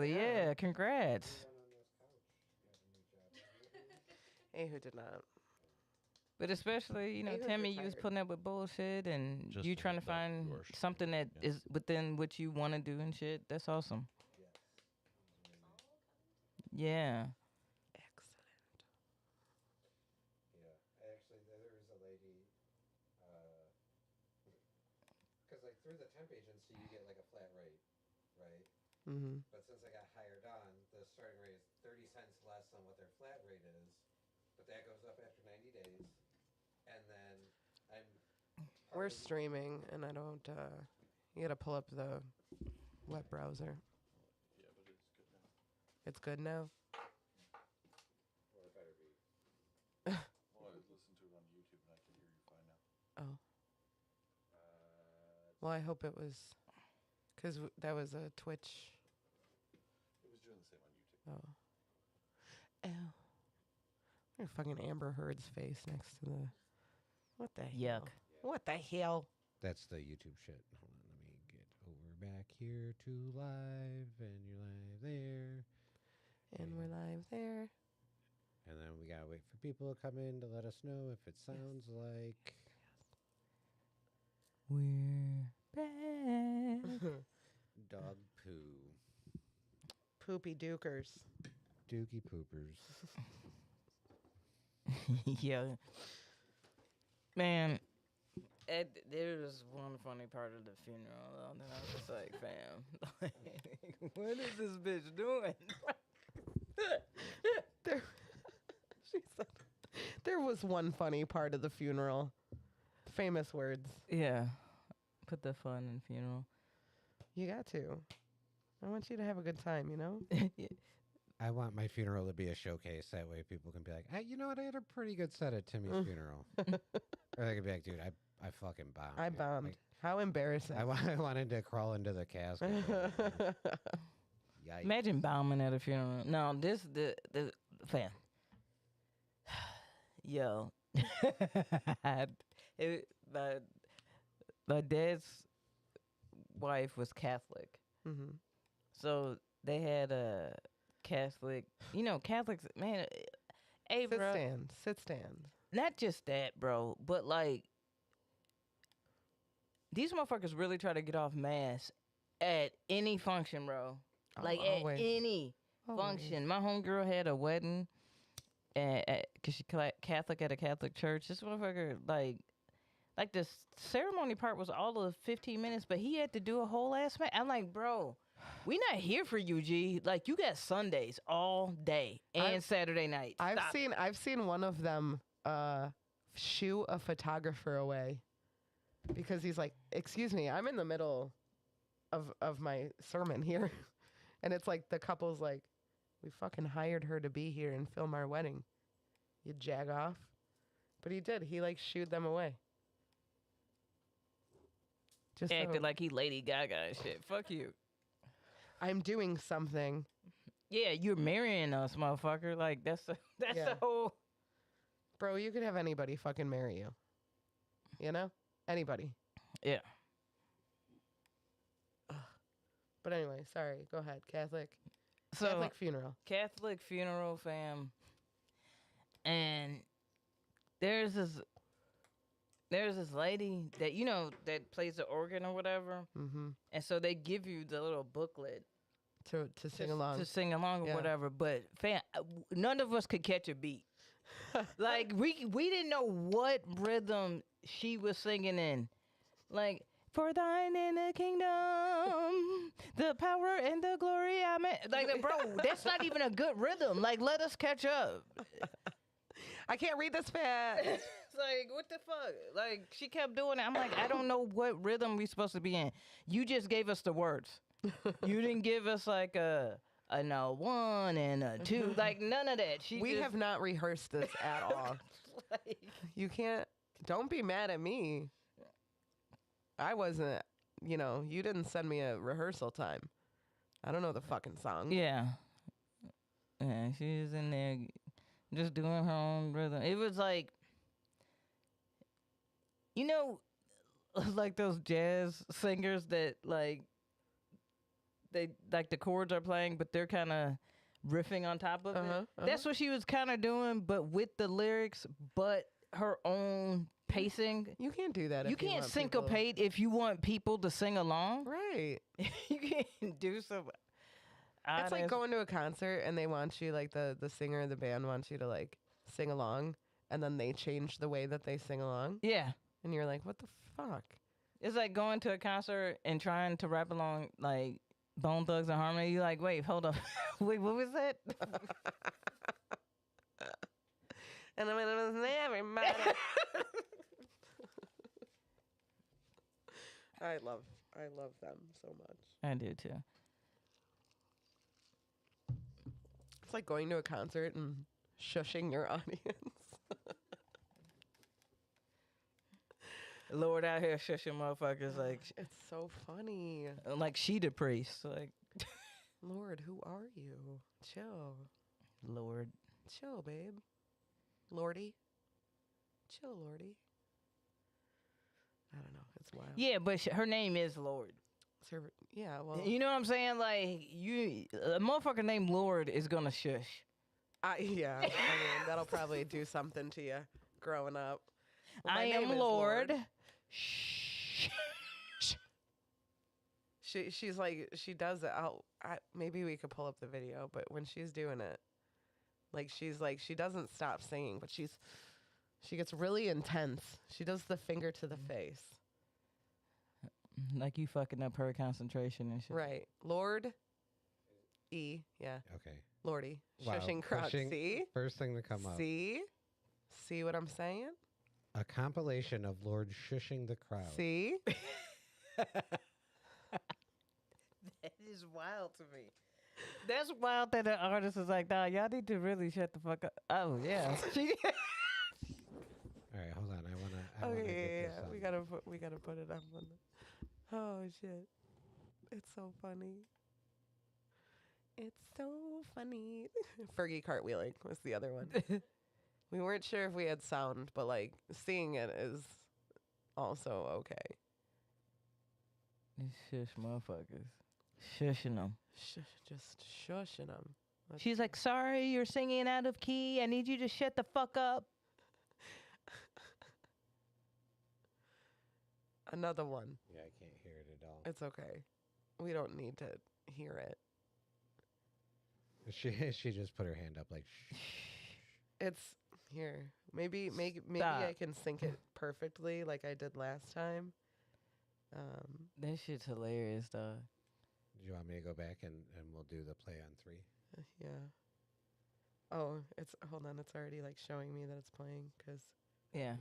Yeah, congrats. Hey, who did not? But especially, Ehud Timmy, you was retired. putting up with bullshit and Just you a trying to heads up, you find are something streaming. that Yeah. is within what you want to do and shit. That's awesome. Yeah. Excellent. Yeah, actually, there was a lady, because like through the temp agency, you get like a flat rate, right? Mm-hmm. But since I got hired on, the starting rate is 30 cents less than what their flat rate is, but that goes up after 90 days, and then I'm. We're partly- streaming, and I don't. You gotta pull up the web browser. Yeah, but it's good now. It's good now. Well, it better be. Well, I listened to it on YouTube and I can hear you fine now. Oh. Uh, Well, I hope it was, because that was a Twitch. It was doing the same on YouTube. Oh. Ew. Look at fucking Amber Heard's face next to the. What the hell? Yuck. What the hell? That's the YouTube shit. Hold on, let me get over back here to live, and you're live there. And we're live there. And then we gotta wait for people to come in to let us know if it sounds like We're back. dog poo. Poopy dukers. Dookie poopers. Yeah. Man, there was one funny part of the funeral, though, and I was just like, fam, what is this bitch doing? There, she said, there was one funny part of the funeral. Famous words. Yeah. Put the fun in funeral. You got to. I want you to have a good time, you know? I want my funeral to be a showcase. That way people can be like, hey, you know what? I had a pretty good set at Timmy's funeral. Or they could be like, dude, I fucking bombed. I dude." bombed. Like, How embarrassing. I wanted to crawl into the casket. Yikes. Imagine bombing at a funeral. No, the fam. Yo. My dad's wife was Catholic. Mm-hmm. So they had a Catholic, Catholics, man, hey, Sit bro, stand. Sit stand. not just that, bro, but like, these motherfuckers really try to get off mass at any function, bro. Oh, Like, always. at any function. My homegirl had a wedding, because she Catholic at a Catholic church. This motherfucker, like the ceremony part was all of 15 minutes, but he had to do a whole ass match. I'm like, bro, we not here for you, G. Like, you got Sundays all day and Saturday night. Stop it. I've seen one of them shoo a photographer away because he's like, excuse me, I'm in the middle of my sermon here. And it's like the couple's like, we fucking hired her to be here and film our wedding. You jag off. But he did. He like shooed them away. Just Acted so like he Lady Gaga and shit. Fuck you. I'm doing something. Yeah, you're marrying us, motherfucker. Like, that's Yeah. the whole. Bro, you could have anybody fucking marry you. You know? Anybody. Yeah. But anyway, sorry. Go ahead. Catholic So funeral. Catholic funeral, fam. And there's this lady that that plays the organ or whatever. Mm-hmm. And so they give you the little booklet To sing along. to sing along or Yeah. whatever. But fam, none of us could catch a beat. Like we didn't know what rhythm she was singing in. Like, for thine in the kingdom, the power and the glory. Amen. Like, bro, that's not even a good rhythm. Like, let us catch up. I can't read this fast. It's like, what the fuck? Like, she kept doing it. I'm like, I don't know what rhythm we supposed to be in. You just gave us the words. You didn't give us like a no one and a two. Like, none of that. We have not rehearsed this at all. Like, You can't. Don't be mad at me. I wasn't. You didn't send me a rehearsal time. I don't know the fucking song. yeah. Yeah, she was in there just doing her own rhythm. It was like, like those jazz singers that like they like the chords are playing, but they're kind of riffing on top of it. Uh-huh. That's what she was kind of doing, but with the lyrics, but her own pacing. You can't do that. You if can't want people- syncopate if you want people to sing along. Right. You can't do some. It's like going to a concert and they want you, like the singer of the band wants you to like sing along, and then they change the way that they sing along, Yeah. and you're like, what the fuck? It's like going to a concert and trying to rap along like Bone Thugs and Harmony. You're like, wait, hold up. Wait, what was that? And I mean, it was everybody. I love them so much. I do too. It's like going to a concert and shushing your audience. Lord out here shushing motherfuckers It's so funny. like she the priest. Like Lord, who are you? Chill. Lord. Chill, babe. Lordy. Chill, Lordy. I don't know. It's wild. Yeah, but her name is Lord. Yeah, well. You know what I'm saying? Like a motherfucker named Lord is gonna shush. Yeah. I mean, that'll probably do something to you growing up. Well, my I name am is Lord. Shh. She's like, she does it. Maybe we could pull up the video, but when she's doing it, like she doesn't stop singing, but she gets really intense. She does the finger to the face. Like you fucking up her concentration and shit. Right. Lord E. Yeah. Okay. Lordy. Wow, Shushing crowd. See? First thing to come up. See? See what I'm saying? A compilation of Lord shushing the crowd. See? That is wild to me. That's wild that an artist is like, nah, y'all need to really shut the fuck up. Oh, yeah. All right, hold on. I wanna Okay, get yeah. this on. We gotta put it up on the. Oh shit. It's so funny. It's so funny. Fergie cartwheeling was the other one. We weren't sure if we had sound, but like seeing it is also okay. These shush motherfuckers. Shushing them. Just shushing them. She's like, sorry, you're singing out of key. I need you to shut the fuck up. Another one. Yeah, I can't hear it at all. It's okay. We don't need to hear it. She just put her hand up like. Shh. It's here. Maybe Stop. I can sync it perfectly like I did last time. That shit's hilarious, dog. Do you want me to go back and we'll do the play on 3? Yeah. Oh, hold on. It's already like showing me that it's playing because. Yeah.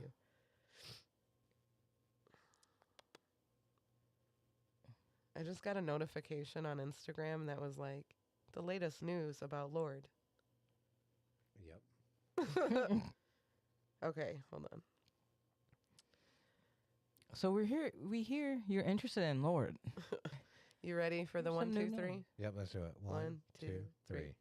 I just got a notification on Instagram that was like the latest news about Lord. Yep. Okay, hold on. So we hear you're interested in Lord. You ready for the Some 1, new 2, 3? names. Yep, let's do it. 1, 2, 3.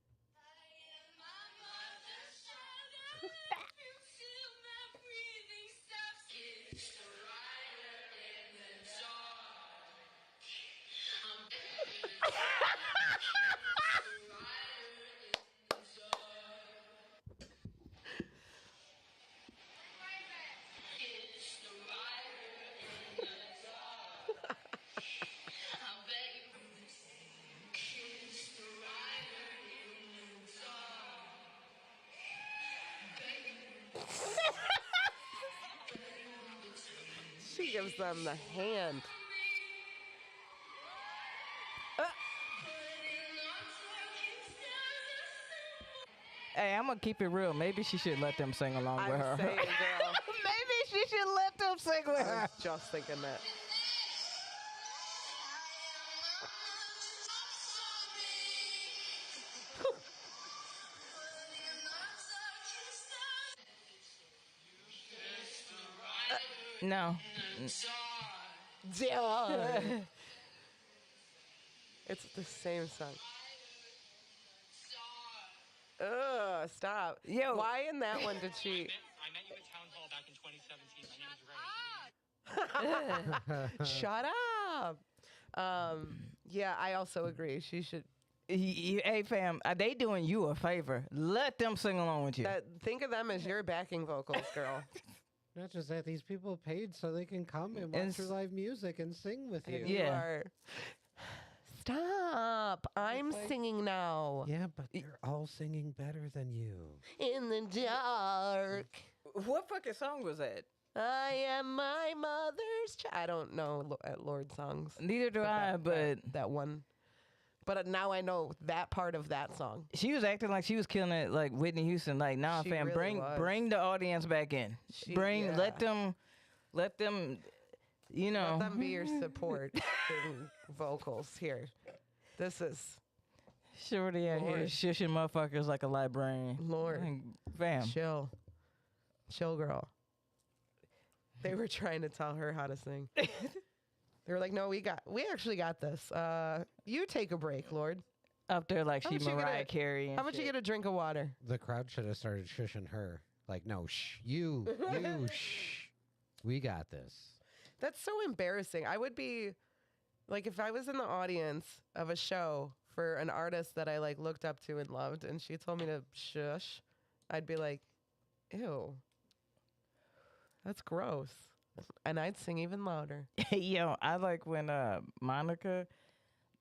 She gives them the hand. Hey, I'm gonna keep it real. Maybe she should let them sing along with her. I'm saying, girl. Maybe she should let them sing with I her. was just thinking that. No. It's the same song. Ugh, stop. Yo. Why in that one did she? I met you at Town Hall back in 2017. My name is Ray. Shut up. Yeah, I also agree. She should. Hey fam, they doing you a favor. Let them sing along with you. Think of them as your backing vocals, girl. Not just that, these people paid so they can come and watch your live music and sing with you. And you Yeah. are. Stop! I'm singing now. Yeah, but they're all singing better than you. In the dark. What fucking song was that? I am my mother's child. I don't know Lord songs. Neither do I, but That one. But now I know that part of that song. she was acting like she was killing it like Whitney Houston. Like, nah, She fam, really was. bring the audience back in. Yeah. Let them, you know. Let them be your support in vocals here. This is Shorty out here Lord. shushing motherfuckers like a librarian. Lord. Like, fam. Chill. Chill, girl. They were trying to tell her how to sing. They were like, no, we actually got this. You take a break, Lord. Up there like How she much you Mariah get Carey and How about you shit. get a drink of water? The crowd should have started shushing her. Like, no, shh, you, shh. We got this. That's so embarrassing. I would be like, if I was in the audience of a show for an artist that I like looked up to and loved, and she told me to shush, I'd be like, ew, that's gross. And I'd sing even louder. Yo, I like when Monica,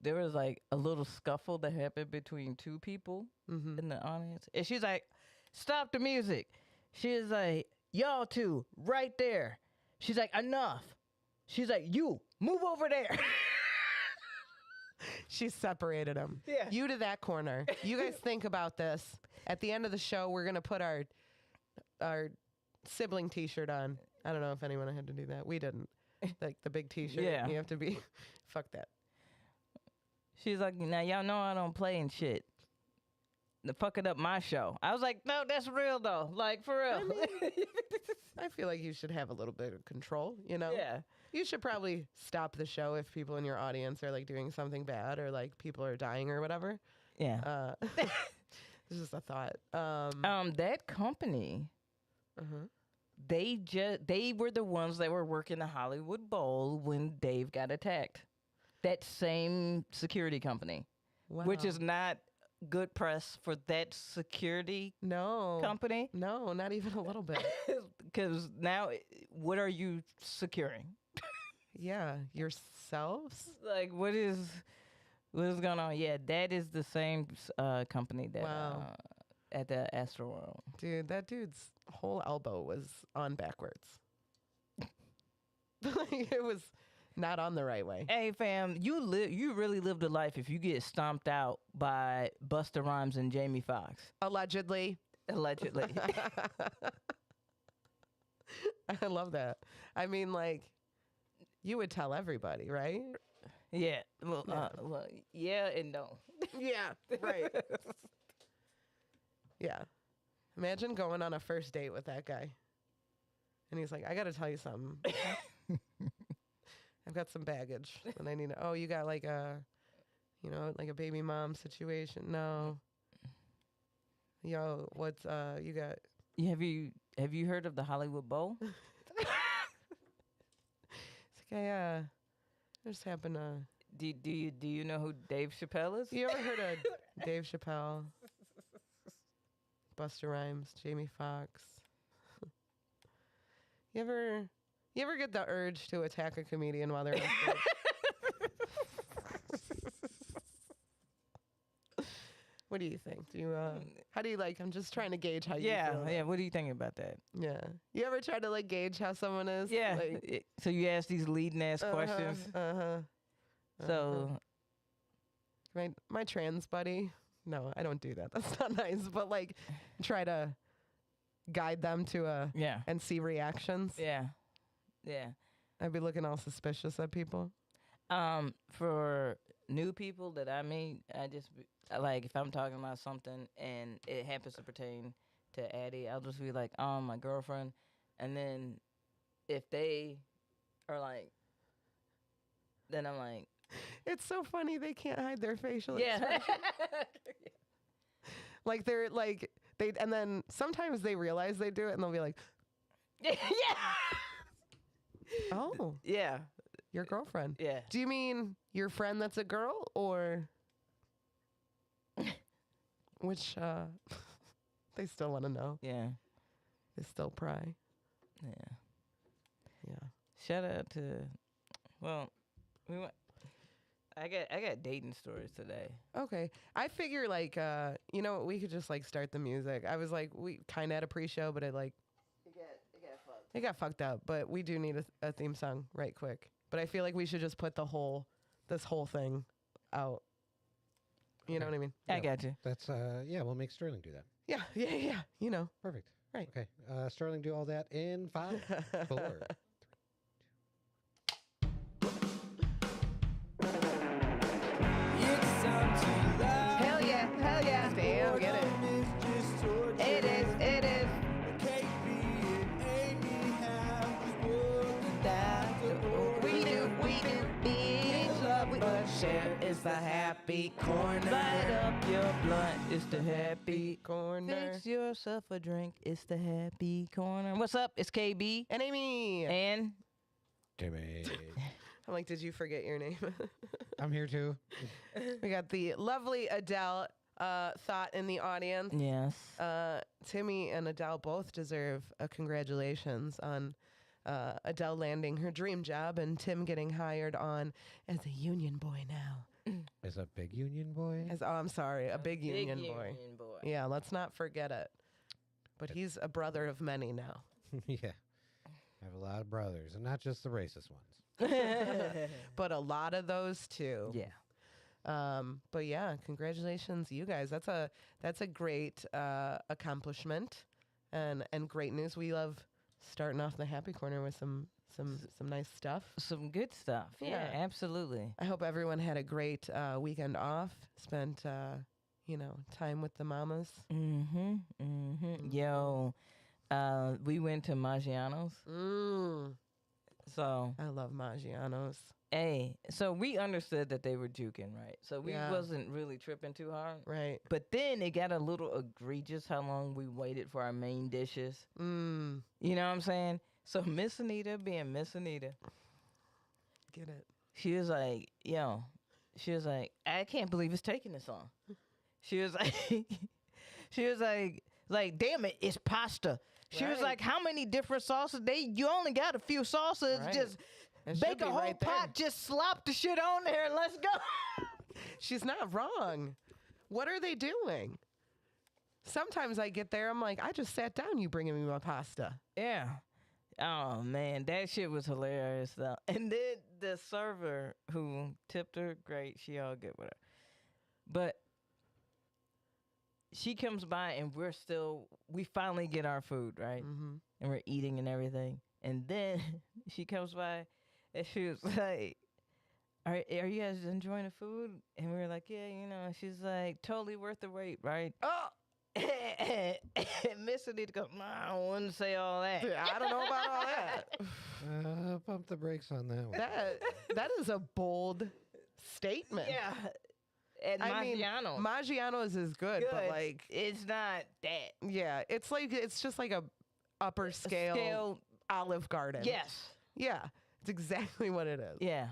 there was like a little scuffle that happened between two people Mm-hmm. in the audience. And she's like, stop the music. She's like, y'all two, right there. She's like, enough. She's like, you, move over there. She separated them. Yeah. You to that corner. You guys think about this. At the end of the show, we're gonna put our sibling T-shirt on. I don't know if anyone had to do that. We didn't. Like the big T-shirt. Yeah. You have to be. Fuck that. She's like, now y'all know I don't play and shit. The fucking up my show. I was like, no, that's real though. Like for real. I feel like you should have a little bit of control. You know. Yeah. You should probably stop the show if people in your audience are like doing something bad or like people are dying or whatever. Yeah. It's just a thought. That company, Uh-huh. they were the ones that were working the Hollywood Bowl when Dave got attacked. That same security company, which Wow. is not good press for that security no company. No, not even a little bit. Because now, what are you securing? Yeah, yourselves. Like, what is going on? Yeah, that is the same company that Wow. at the Astroworld. Dude, that dude's whole elbow was on backwards. It was not on the right way. Hey, fam, you really lived a life if you get stomped out by Busta Rhymes and Jamie Foxx, Allegedly. allegedly. I love that. I mean, like, you would tell everybody, right? Yeah. Well, yeah and no. Yeah, right. Yeah. Imagine going on a first date with that guy. And he's like, I got to tell you something. I've got some baggage that I need to. Oh, you got like like a baby mom situation? No. Yo, what's you got? Have you heard of the Hollywood Bowl? It's like I just happened to. Do you know who Dave Chappelle is? You ever heard of Dave Chappelle, Busta Rhymes, Jamie Foxx? You ever get the urge to attack a comedian while they're on stage? What do you think? Do you how do you like? I'm just trying to gauge how you feel. Yeah. What do you think about that? Yeah. You ever try to like gauge how someone is? Yeah. Like, So you ask these leading ass questions. So My trans buddy. No, I don't do that. That's not nice. But like, try to guide them to yeah. and see reactions. Yeah. Yeah. I'd be looking all suspicious at people. For new people that I meet, like if I'm talking about something and it happens to pertain to Addie, I'll just be like, my girlfriend, and then if they are like, then I'm like, It's so funny they can't hide their facial yeah. expression. Like they're like and then sometimes they realize they do it and they'll be like, yeah. oh, Yeah. Your girlfriend. Yeah. Do you mean your friend that's a girl or which they still want to know. Yeah. They still pry. Yeah. Yeah. Shout out to, well, we went. I got dating stories today. Okay. I figure like we could just like start the music. I was like we kind of had a pre-show but it got fucked up, but we do need a theme song right quick. But I feel like we should just put this whole thing out. You know what I mean? I got you. That's we'll make Sterling do that. Yeah. You know. Perfect. Right. Okay. Sterling, do all that in 5, 4. Hell yeah. Damn, get it. It is. We do. Bitch, love we share. It's the happy corner. Light up your blunt. It's the happy corner. Fix yourself a drink. It's the happy corner. What's up? It's KB And Aimee. and Jimmy. I'm like, did you forget your name? I'm here too. We got the lovely Adele thought in the audience. yes. Timmy and Adele both deserve a congratulations on Adele landing her dream job and Tim getting hired on as a union boy now. Is a big union boy? I'm sorry, a big union boy. Union boy. Yeah, let's not forget it. But he's a brother of many now. Yeah. I have a lot of brothers, and not just the racist ones. But a lot of those too. Yeah. But yeah, congratulations, you guys. That's a great accomplishment, and great news. We love starting off the happy corner with some nice stuff. Some good stuff. Yeah, Yeah. absolutely. I hope everyone had a great weekend off. Spent time with the mamas. Yo, we went to Maggiano's. So, I love Maggiano's. hey, so we understood that they were juking, right? So we Yeah. wasn't really tripping too hard. Right. But then it got a little egregious how long we waited for our main dishes. You know what I'm saying? So Miss Anita being Miss Anita, Get it. she was like, I can't believe it's taking this long. She was like, damn it, it's pasta. She was Right. like, how many different sauces? You only got a few sauces. Right. Just It should bake be a whole right there. pot, just slop the shit on there and let's go. She's not wrong. What are they doing? Sometimes I get there, I'm like, I just sat down, you bringing me my pasta. Yeah. Oh man, that shit was hilarious though. And then the server who tipped her, great, she all good with her. But she comes by and we finally get our food, right? Mm-hmm. And we're eating and everything. And then she comes by and she was like, are you guys enjoying the food? And we were like, yeah, she's like, totally worth the wait, right? Oh, And Miss Anita goes, nah, I wouldn't say all that. I don't know about all that. Pump the brakes on that one. That is a bold statement. Yeah. And Maggiano's. Maggiano's is good, but like, it's not that. yeah, it's just like a upper scale Olive Garden. Yes. Yeah, it's exactly what it is. Yeah.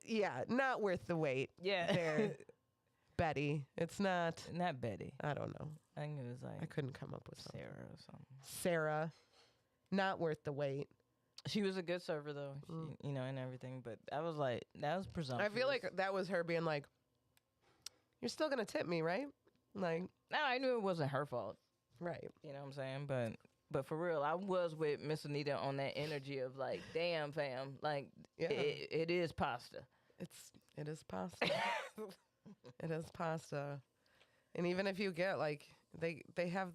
Yeah, not worth the wait. Yeah. There, Betty. It's not. Not Betty. I don't know. I think it was I like couldn't come up with something. Sarah or something. Sarah, not worth the wait. She was a good server though, and everything. But I was like, that was presumptuous. I feel like that was her being like, "You're still gonna tip me, right?" Like, no, I knew it wasn't her fault. right. You know what I'm saying? But for real, I was with Miss Anita on that energy of like, damn fam, like Yeah. it is pasta. It is pasta. It is pasta. And even if you get like they have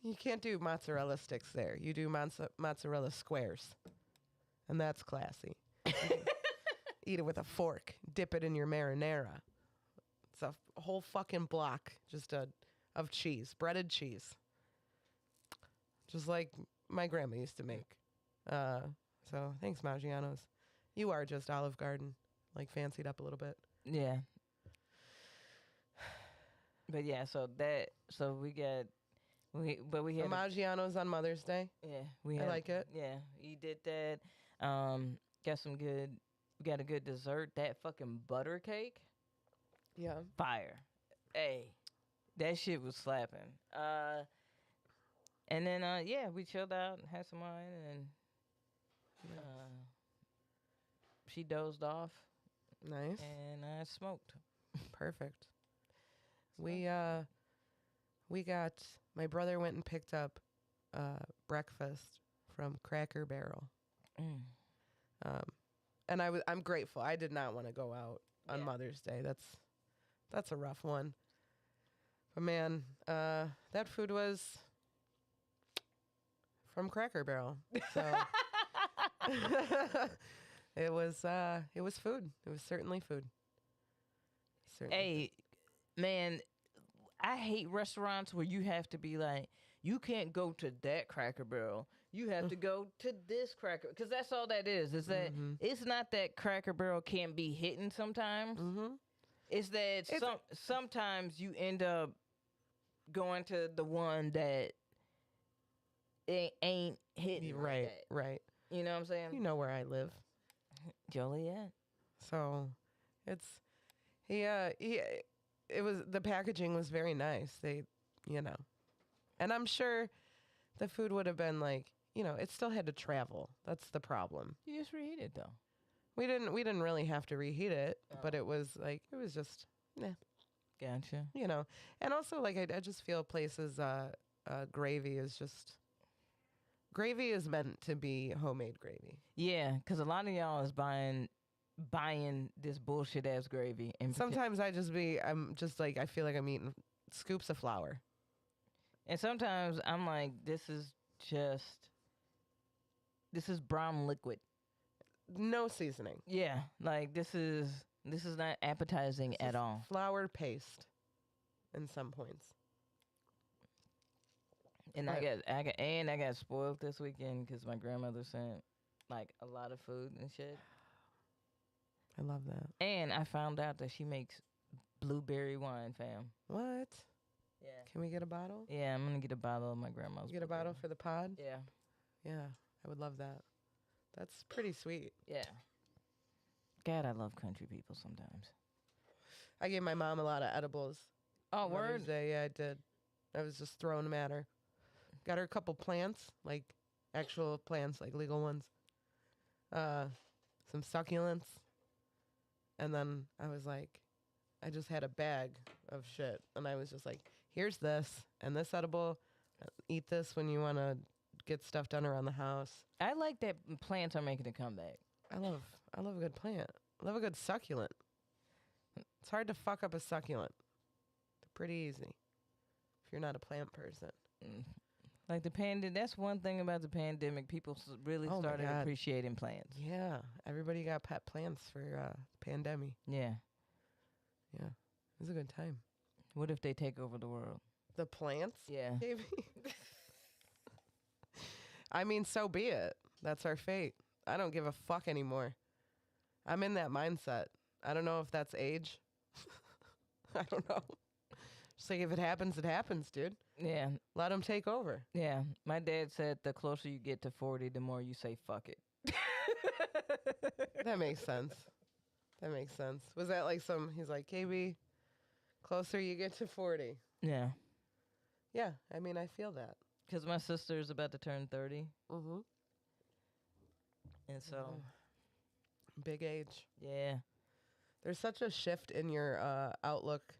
you can't do mozzarella sticks there. You do mozzarella squares, and that's classy. You can eat it with a fork. Dip it in your marinara. It's a whole fucking block just of cheese, breaded cheese, just like my grandma used to make. So thanks, Maggiano's. You are just Olive Garden, like fancied up a little bit. Yeah. But yeah, so we had Maggiano's on Mother's Day. yeah, we had like it. Yeah, he did that. got some good. We got a good dessert. That fucking butter cake, Yeah. fire. Hey, that shit was slapping. And then yeah, we chilled out and had some wine, and she dozed off, Nice. and I smoked. Perfect. We got my brother went and picked up breakfast from Cracker Barrel. Mm. And I'm grateful. I did not want to go out on Yeah. Mother's Day. That's a rough one. But man, that food was from Cracker Barrel. So it was food. It was certainly food. Certainly Hey, man, I hate restaurants where you have to be like, you can't go to that Cracker Barrel. You have to go to this Cracker, because that's all that is. Is that it's not that Cracker Barrel can't be hitting sometimes. Mm-hmm. It's that sometimes you end up going to the one that it ain't hitting like Right, that. right. You know what I'm saying? You know where I live. Joliet. So it's it was, the packaging was very nice. They, and I'm sure the food would have been like, it still had to travel. That's the problem. You just reheat it though. We didn't really have to reheat it, but it was just, Gotcha. and also like I just feel places gravy is meant to be homemade gravy. Yeah, because a lot of y'all is buying this bullshit ass gravy, and Sometimes I'm just like, I feel like I'm eating scoops of flour. and sometimes I'm like, this is brown liquid. No seasoning. Yeah, like this is not appetizing at all. Flour paste in some points. And Right. I got spoiled this weekend because my grandmother sent like a lot of food and shit. I love that. And I found out that she makes blueberry wine, fam. What? Yeah. Can we get a bottle? Yeah, I'm gonna get a bottle of my grandma's. Get a bottle for the pod? Yeah. Yeah, I would love that. That's pretty sweet. Yeah. God, I love country people sometimes. I gave my mom a lot of edibles. Oh, Mother's word? Day, yeah, I did. I was just throwing them at her. Got her a couple plants, like actual plants, like legal ones. Some succulents. And then I was like, I just had a bag of shit. And I was just like, here's this and this edible. Eat this when you want to get stuff done around the house. I like that plants are making a comeback. I love a good plant. I love a good succulent. It's hard to fuck up a succulent. They're pretty easy if you're not a plant person. Like the pandemic, that's one thing about the pandemic. People really Oh my started God. appreciating plants. Yeah, everybody got pet plants for pandemic. Yeah. Yeah, it was a good time. What if they take over the world? The plants, Yeah. maybe. I mean, so be it. That's our fate. I don't give a fuck anymore. I'm in that mindset. I don't know if that's age. I don't know. Just like if it happens, it happens, dude. Yeah. Let them take over. Yeah. My dad said the closer you get to 40, the more you say fuck it. That makes sense. That makes sense. Was that like he's like, KB, closer you get to 40. Yeah. Yeah, I mean, I feel that. Because my sister's about to turn 30. Mm-hmm. And so, Big age. yeah. There's such a shift in your outlook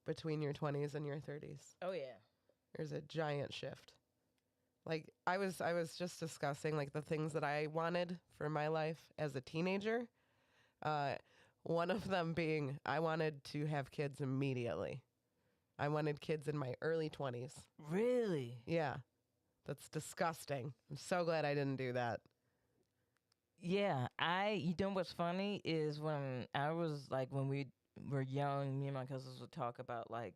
between your 20s and your 30s. Oh, yeah. There's a giant shift. Like I was just discussing like the things that I wanted for my life as a teenager. One of them being I wanted to have kids immediately. I wanted kids in my early 20s. Really? Yeah. That's disgusting. I'm so glad I didn't do that. Yeah. You know what's funny is when I was like, when we were young, me and my cousins would talk about like,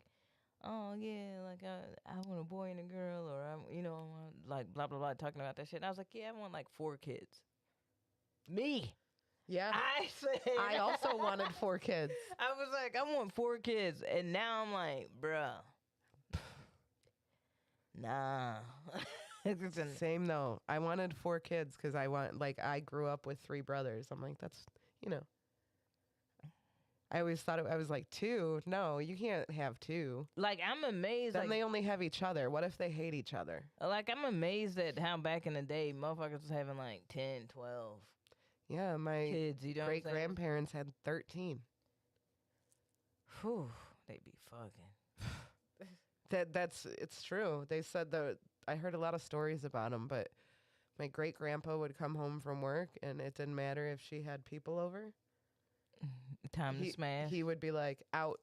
oh yeah, like I want a boy and a girl, or like blah blah blah, talking about that shit. And I was like, yeah, I want like 4 kids. Me. Yeah. I said. I also wanted 4 kids. I was like, I want 4 kids, and now I'm like, bruh, nah. It's an- Same though. I wanted 4 kids because I grew up with 3 brothers. I'm like, that's, you know. I always thought I was like 2. No, you can't have 2. like I'm amazed. Then Like, they only have each other. What if they hate each other? I'm amazed at how back in the day motherfuckers was having like 10, 12 Yeah, my kids. You know great what I'm saying? grandparents had 13. Whew, they be fucking. It's true. They said that I heard a lot of stories about them, but my great grandpa would come home from work and it didn't matter if she had people over. Time to smash. He would be like out,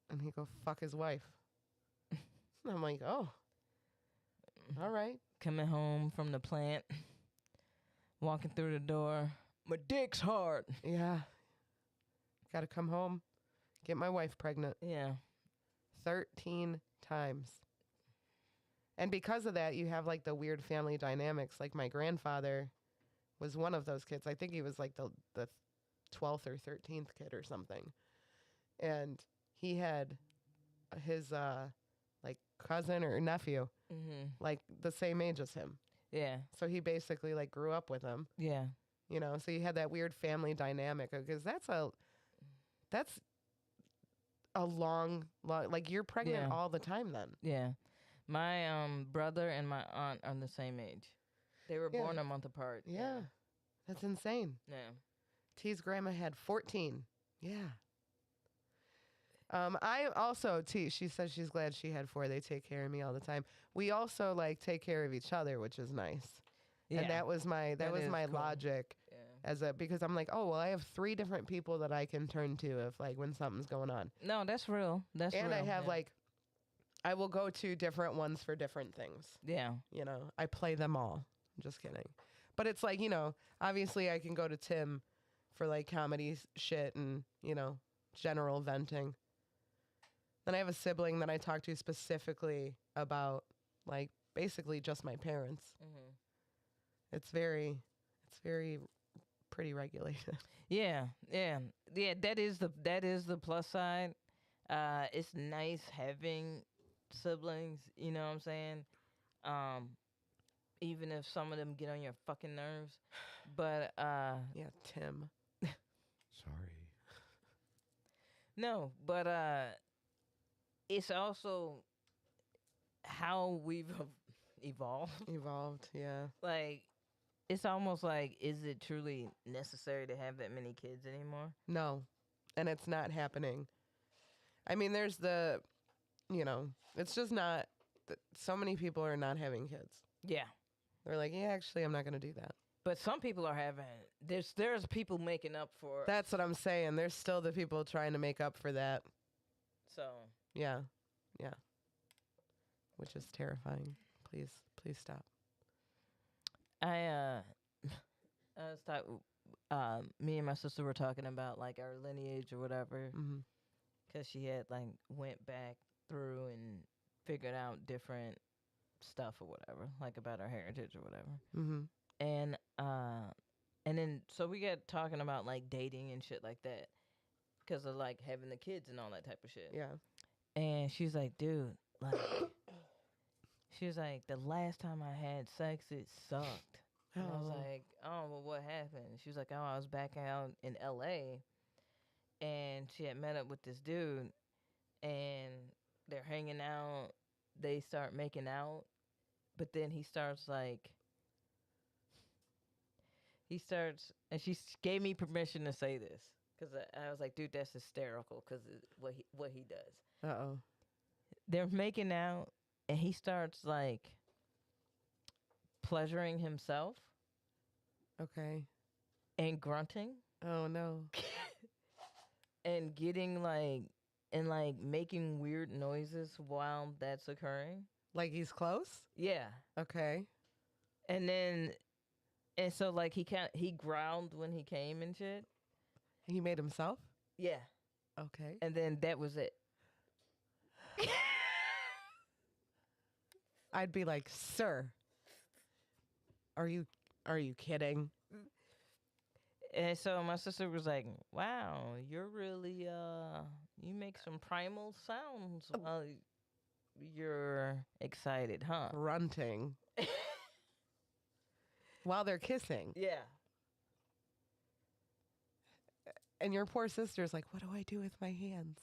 and he'd go fuck his wife. I'm like, oh, all right. Coming home from the plant, walking through the door. My dick's hard. Yeah, got to come home, get my wife pregnant Yeah. 13 times. And because of that, you have like the weird family dynamics. Like my grandfather was one of those kids. I think he was like the 12th or 13th kid or something. And he had his like cousin or nephew Mhm. like the same age as him. Yeah. So he basically like grew up with him, Yeah. you know. So you had that weird family dynamic because that's a long like you're pregnant Yeah. all the time then. Yeah. My brother and my aunt are the same age. They were Yeah. born a month apart. Yeah. That's insane. Yeah. T's grandma had 14. Yeah. I also T. She says she's glad she had 4. They take care of me all the time. We also like take care of each other, which is nice. Yeah. And that was my That is cool. logic Yeah. because I'm like, oh well, I have 3 different people that I can turn to if like when something's going on. No, that's real. That's And real. I have yeah. like, I will go to different ones for different things. Yeah. You know, I play them all. I'm just kidding. But it's like, you know, obviously I can go to Tim for like comedy shit and, you know, general venting. Then I have a sibling that I talk to specifically about like basically just my parents. Mhm. It's very pretty regulated. Yeah. Yeah. Yeah. That is the plus side. It's nice having siblings. You know what I'm saying? Even if some of them get on your fucking nerves, but Yeah, Tim. Sorry. no, but it's also how we've evolved. Evolved, yeah. Like, it's almost like, is it truly necessary to have that many kids anymore? No. And it's not happening. I mean, there's the, you know, it's just not, so many people are not having kids. Yeah. They're like, yeah, actually, I'm not going to do that. But some people are having, there's people making up for. That's what I'm saying. There's still the people trying to make up for that. So. Yeah. Yeah. Which is terrifying. Please stop. I was talking, me and my sister were talking about like our lineage or whatever, Mm-hmm. because she had like went back through and figured out different stuff or whatever, like about our heritage or whatever. Mm-hmm. And then so we got talking about like dating and shit like that, because of like having the kids and all that type of shit. Yeah. And she's like, dude, like, she was like, the last time I had sex, it sucked. And I was Oh. like, oh, well, what happened? She was like, oh, I was back out in LA, and she had met up with this dude, and they're hanging out. They start making out, but then he starts, and she gave me permission to say this, because I was like, dude, that's hysterical, because what he does. Uh-oh. They're making out, and he starts, like, pleasuring himself Okay. and grunting Oh, no. and getting, like, and, like, making weird noises while that's occurring. Like he's close? Yeah. Okay. And then, and so, like, he growled when he came and shit. He made himself? Yeah. Okay. And then that was it. I'd be like, sir, are you kidding? And so my sister was like, wow, you're really, you make some primal sounds. you're excited, huh? grunting while they're kissing. Yeah. And your poor sister's like, what do I do with my hands?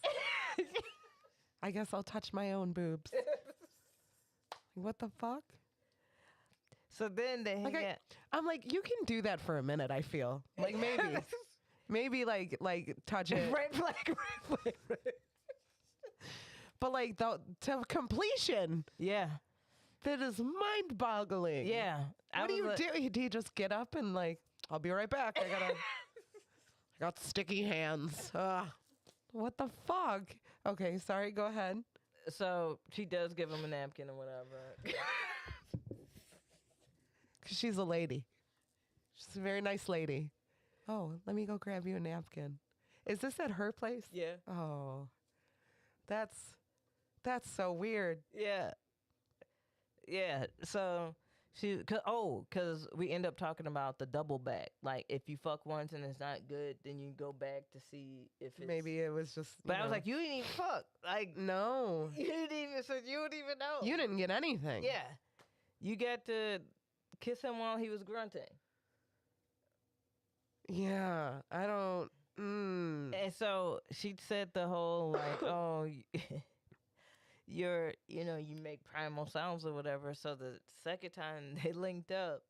I guess I'll touch my own boobs. What the fuck? So then they hang Like out. I'm like, you can do that for a minute, I feel. Like maybe like touch it. Red flag, red flag, red. But like to completion, Yeah. that is mind boggling. Yeah. What do you do? Do you just get up and like, I'll be right back. I got sticky hands. Ugh. What the fuck? Okay, sorry, go ahead. So she does give him a napkin or whatever. 'Cause she's a lady. She's a very nice lady. Oh, let me go grab you a napkin. Is this at her place? Yeah. Oh, that's so weird. Yeah. Yeah. So because we end up talking about the double back. Like if you fuck once and it's not good, then you go back to see if it's Maybe it was just. But I was like, you didn't even fuck. Like no, you didn't even know. you didn't get anything. Yeah. You got to kiss him while he was grunting. Yeah, I don't. And so she said the whole like, oh, you make primal sounds or whatever. So the second time they linked up,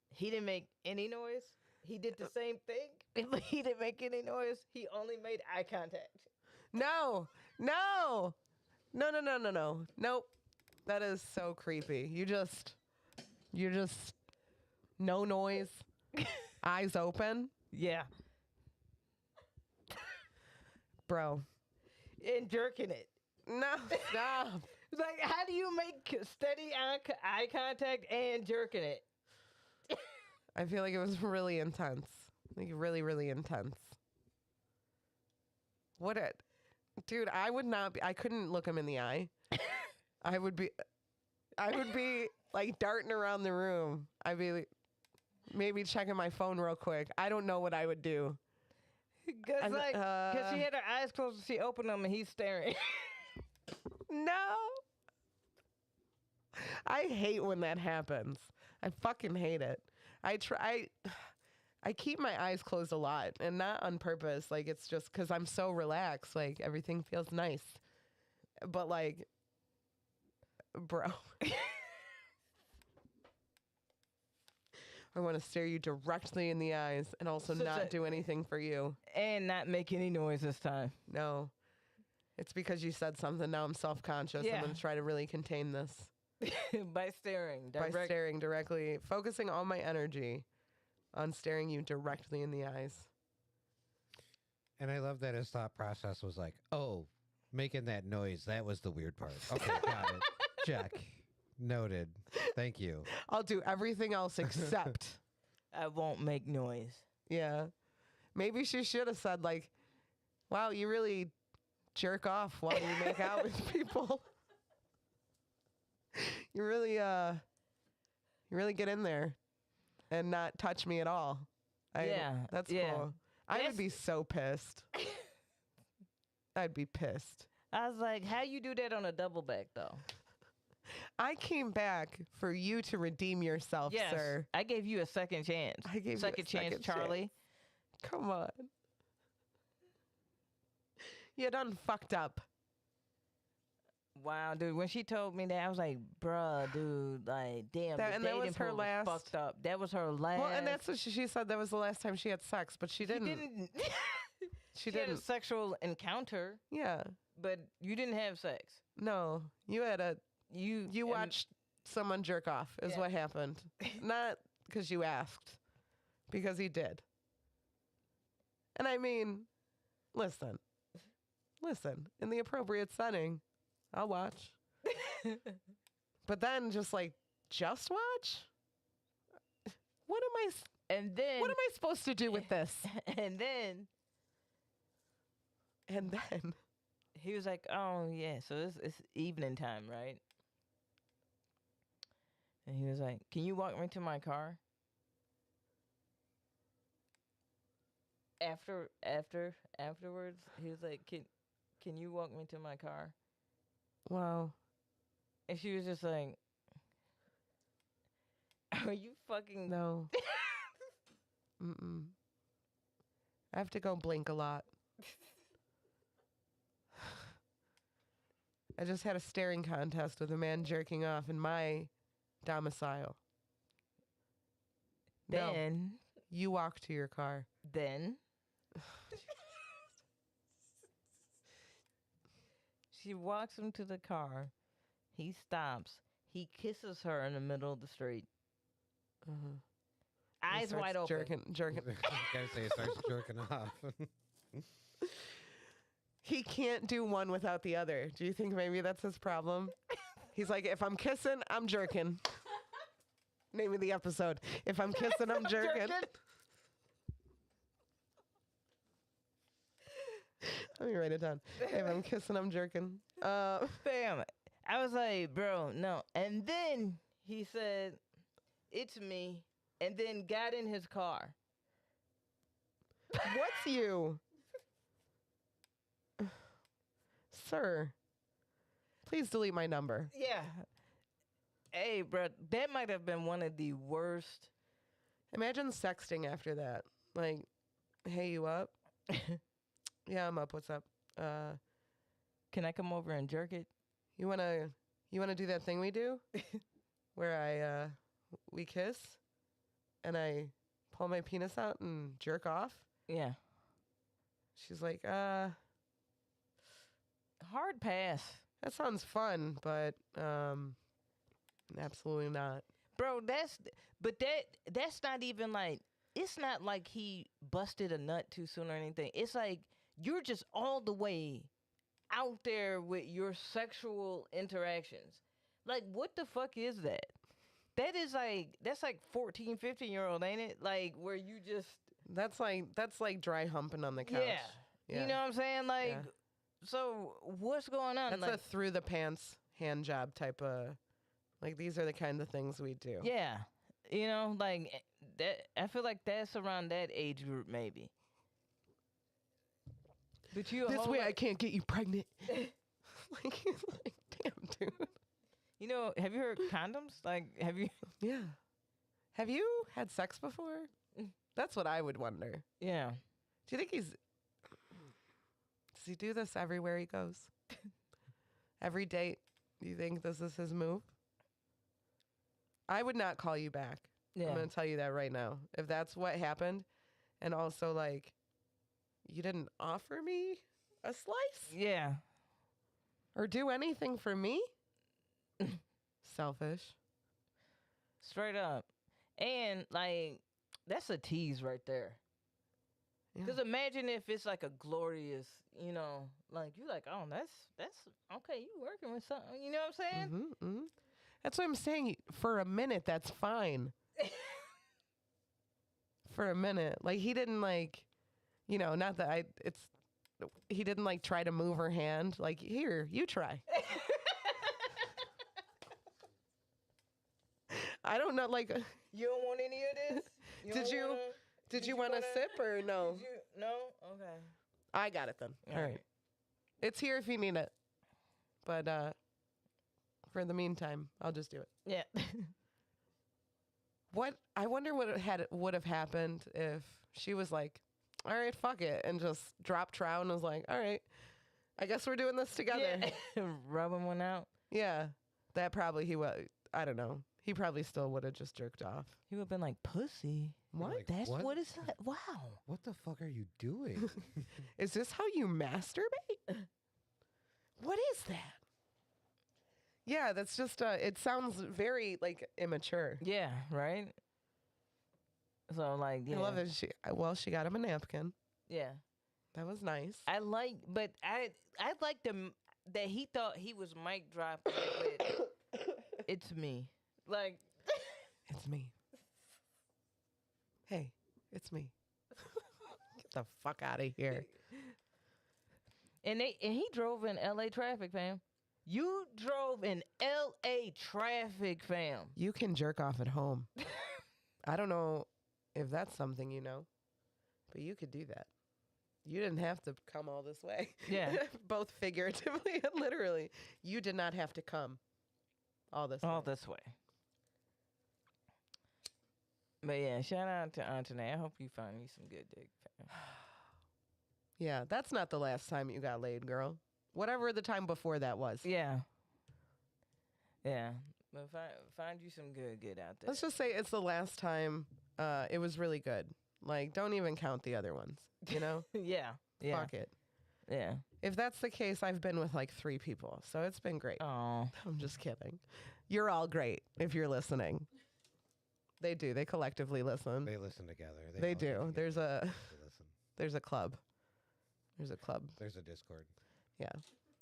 he didn't make any noise. He did the same thing, but he didn't make any noise. He only made eye contact. No. Nope. That is so creepy. You just no noise, eyes open, Yeah. bro. And jerking it. No, stop. It's like, how do you make steady eye contact and jerking it? I feel like it was really intense. Like really, really intense. Dude, I would not be, I couldn't look him in the eye. I would be like darting around the room. I'd be like, maybe checking my phone real quick. I don't know what I would do. Because she had her eyes closed and she opened them and he's staring. No. I hate when that happens. I fucking hate it. I keep my eyes closed a lot and not on purpose. Like it's just because I'm so relaxed. Like everything feels nice. But like, bro. I want to stare you directly in the eyes and also not do anything for you. And not make any noise this time. No. It's because you said something. Now I'm self-conscious. Yeah. I'm going to try to really contain this. By staring. By staring directly, focusing all my energy on staring you directly in the eyes. And I love that his thought process was like, oh, making that noise, that was the weird part. Okay, got it. Check. Noted. Thank you. I'll do everything else except. I won't make noise. Yeah. Maybe she should have said like, wow, you really jerk off while you make out with people. You really get in there and not touch me at all. That's cool. I would be so pissed. I'd be pissed. I was like, how you do that on a double back though? I came back for you to redeem yourself, Yes, sir. I gave you a second chance. I gave second you a chance, Charlie. Come on. You done fucked up. Wow, dude. When she told me that, I was like, bruh, dude, like, damn. That- the and that was dating her pool last- fucked up. That was her last. Well, and that's what she said. That was the last time she had sex, but she didn't. She She had a didn't. sexual encounter, Yeah. but you didn't have sex. No. You had a. You You watched someone jerk off. Is Yeah. what happened. Not because you asked, because he did. And I mean, listen. In the appropriate setting, I'll watch. But then just watch? What am I And then what am I supposed to do with this? and then And then he was like, "Oh yeah, so it's evening time, right?" And he was like, "Can you walk me to my car?" Afterwards, he was like, "Can you walk me to my car?" Wow. And she was just like, "Are you fucking?" No. Mm-mm. I have to go blink a lot. I just had a staring contest with a man jerking off in my domicile. No, Then, you walk to your car. then she walks him to the car. He stops. He kisses her in the middle of the street. Uh-huh. He Eyes starts wide open. Jerking. Gotta say, it starts jerking off. He can't do one without the other. Do you think maybe that's his problem? He's like, if I'm kissing, I'm jerking. Name of the episode. If I'm kissing, I'm jerking. Let me write it down. If I'm kissing, I'm jerking. Bam. I was like, bro, no. And then he said, "It's me," and then got in his car. What's you? Sir, please delete my number. Yeah. Hey, bro, that might have been one of the worst. Imagine sexting after that. Like, hey, you up? Yeah, I'm up. What's up? Can I come over and jerk it? You wanna do that thing we do? Where we kiss and I pull my penis out and jerk off? Yeah. She's like, Hard pass. that sounds fun, but absolutely not. Bro, that's not even like, it's not like he busted a nut too soon or anything. It's like you're just all the way out there with your sexual interactions. Like, what the fuck is that? That's like 14, 15-year-old, ain't it? Like, where you just, That's like dry humping on the couch. yeah. You know what I'm saying? Like, Yeah. so what's going on? That's Like, a through the pants hand job type of, like, these are the kind of things we do. yeah. You know, like that. I feel like that's around that age group, maybe. But you, This way I can't get you pregnant. like, damn, dude. You know, have you heard condoms? Like, have you? Yeah. Have you had sex before? That's what I would wonder. Yeah. Do you think does he do this everywhere he goes? Every date? Do you think this is his move? I would not call you back. Yeah. I'm going to tell you that right now. If that's what happened, and also, like, you didn't offer me a slice Yeah. or do anything for me? Selfish. Straight up. And like, that's a tease right there. Yeah. Because imagine if it's like a glorious, you know, like you like, oh, that's okay. You working with something, you know what I'm saying? Mm-hmm, mm-hmm. That's what I'm saying. For a minute, that's fine. For a minute. Like, he didn't, like, you know, not that he didn't, like, try to move her hand. Like, here, you try. I don't know, like, You don't want any of this? did you want a sip or no? No? Okay. I got it then. All right. It's here if you need it. But for the meantime, I'll just do it. Yeah. I wonder what would have happened if she was like, all right, fuck it, and just dropped trout and was like, all right, I guess we're doing this together. Yeah. Rubbing one out. Yeah. That probably he would, I don't know. He probably still would have just jerked off. He would have been like, pussy. What? Like, That's what? what is that? Wow. What the fuck are you doing? Is this how you masturbate? What is that? Yeah, that's just, it sounds very, like, immature. Yeah, right? So, like, yeah. I love it. She got him a napkin. Yeah. That was nice. I like that he thought he was mic dropping with, it's me. Like, It's me. Hey, it's me. Get the fuck out of here. and he drove in LA traffic, fam. You drove in LA traffic, fam. You can jerk off at home. I don't know if that's something you know, but you could do that. you didn't have to come all this way. Yeah. Both figuratively and literally. You did not have to come all this All way. this way. But yeah, shout out to Antoinette. I hope you find you some good dick. Fam. Yeah, that's not the last time you got laid, girl. Whatever the time before that was. Yeah. Yeah. But find you some good out there. Let's just say it's the last time it was really good. Like, don't even count the other ones, you know? Yeah. Yeah. Fuck it. Yeah. If that's the case, I've been with like 3 people, so it's been great. Oh. I'm just kidding. You're all great if you're listening. They do. They collectively listen. They listen together. They all get do. together. There's a They listen. there's a club. There's a club. There's a Discord. Yeah.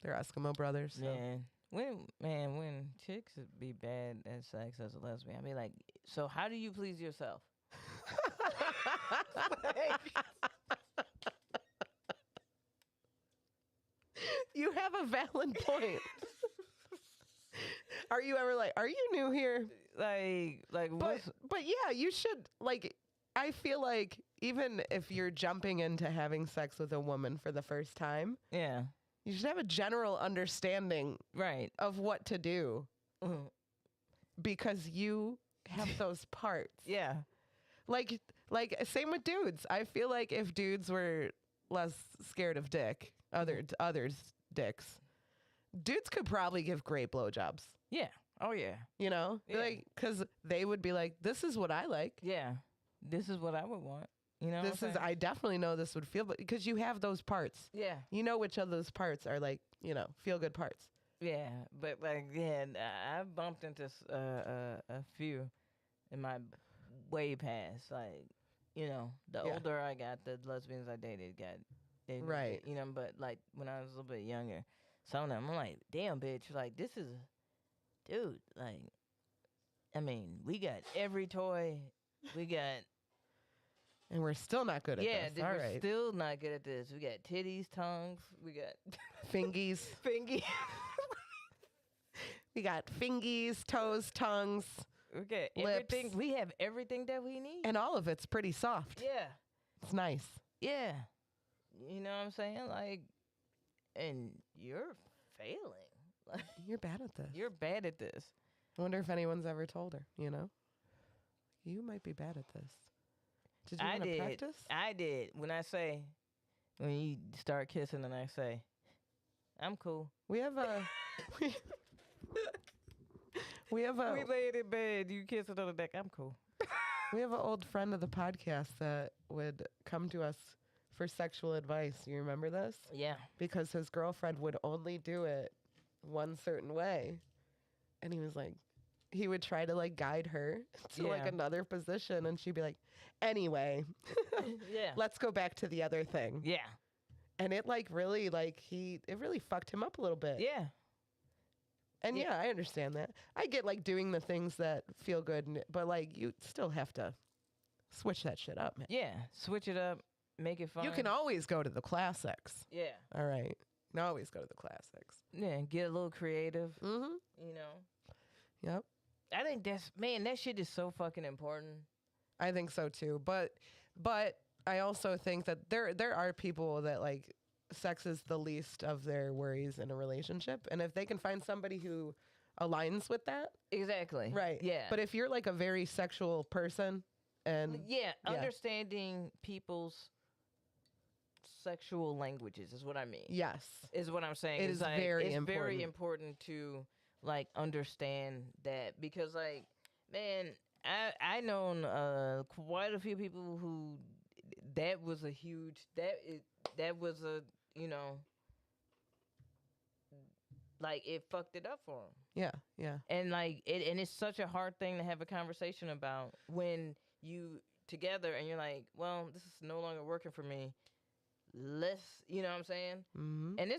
They're Eskimo brothers. So. When chicks be bad at sex as a lesbian, I'd be like, so how do you please yourself? You have a valid point. Are you ever like, are you new here? Like But yeah, you should like. I feel like even if you're jumping into having sex with a woman for the first time, yeah, you should have a general understanding right. of what to do Mhm. because you have those parts. Yeah, Like same with dudes. I feel like if dudes were less scared of others dicks, dudes could probably give great blowjobs. yeah, oh yeah, You know, Yeah. like because they would be like, "This is what I like. yeah. This is what I would want. You know, This is I definitely know this would feel, but because you have those parts, yeah, you know which of those parts are like feel good parts. yeah. But like, yeah, I've bumped into a few in my way past. Like, the Yeah. older I got, the lesbians I dated got. Right. But like when I was a little bit younger, some of them I'm like, damn, bitch, like this is, dude, like, I mean, we got every toy, we got, And we're still not good at yeah, this. All we're right, still not good at this. We got titties, tongues, we got fingies. fingy, We got fingies, toes, tongues, we got Lips. everything. We have everything that we need. and all of it's pretty soft. Yeah, It's nice. yeah, you know what I'm saying? Like, and you're failing. Like, You're bad at this. you're bad at this. I wonder if anyone's ever told her. You might be bad at this. Did you I want to did. practice? I did. When you start kissing and I say, I'm cool. We have a. we have a. We laid in bed. You kissing on the neck. I'm cool. We have an old friend of the podcast that would come to us for sexual advice. You remember this? Yeah. Because his girlfriend would only do it one certain way. And he was like, he would try to like guide her to like Yeah. another position. And she'd be like, anyway, Yeah. let's go back to the other thing. Yeah. And it like really, it really fucked him up a little bit. Yeah. And Yeah. yeah, I understand that. I get like doing the things that feel good, but like you still have to switch that shit up, man. Yeah. Switch it up. Make it fun. You can always go to the classics. Yeah. All right. You can always go to the classics. Yeah. Get a little creative. Mm-hmm. You know. Yep. I think that shit is so fucking important. I think so too. But I also think that there are people that like sex is the least of their worries in a relationship. And if they can find somebody who aligns with that, Exactly. right. Yeah. But if you're like a very sexual person and yeah. yeah. Understanding people's sexual languages is what I mean. yes. Is what I'm saying. It It's is like, very it's important. very important to like understand that because like man, I known quite a few people who that was a huge that was a like it fucked it up for them. Yeah. Yeah. And like it's such a hard thing to have a conversation about when you together and you're like, well, this is no longer working for me. Let's, you know what I'm saying? Mm-hmm. And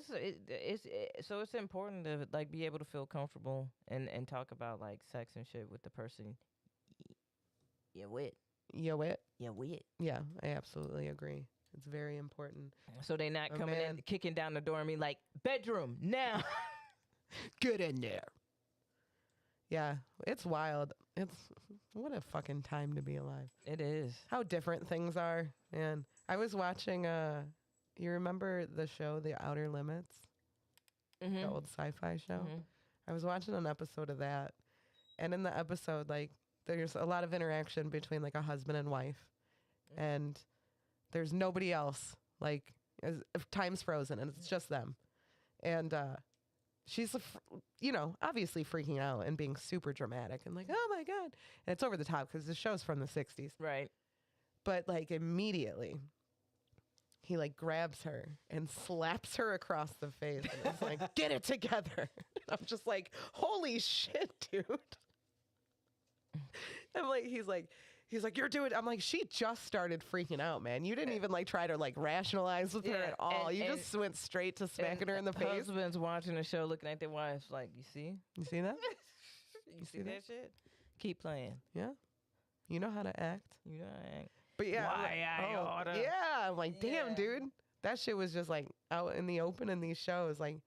so it's important to like be able to feel comfortable and talk about like sex and shit with the person you're with. You it? You're with. Yeah, I absolutely agree. It's very important. So they not Oh, coming man. in, kicking down the door and be like, bedroom now. Get in there. Yeah, it's wild. It's what a fucking time to be alive. It is. How different things are. And I was watching You remember the show, The Outer Limits, Mm-hmm. the old sci-fi show? Mm-hmm. I was watching an episode of that, and in the episode, like, there's a lot of interaction between like a husband and wife, and there's nobody else. Like, if time's frozen, and it's just them, and she's, obviously freaking out and being super dramatic and like, oh my god, and it's over the top because the show's from the '60s. Right. But like immediately, he like grabs her and slaps her across the face and is like, get it together. I'm just like, holy shit, dude. I'm like, he's like, you're doing, I'm like, she just started freaking out, man. You didn't even like try to like rationalize with her Yeah, at all. and- You and- just went straight to smacking her in the face. Husbands watching the show, looking at their wives like, you see? You see that? You see see that? that shit? Keep playing. Yeah. You know how to act. You know, I ain't. But yeah. I'm Why I oughta. Yeah. I'm like, damn, Yeah. dude. That shit was just like out in the open in these shows. Like,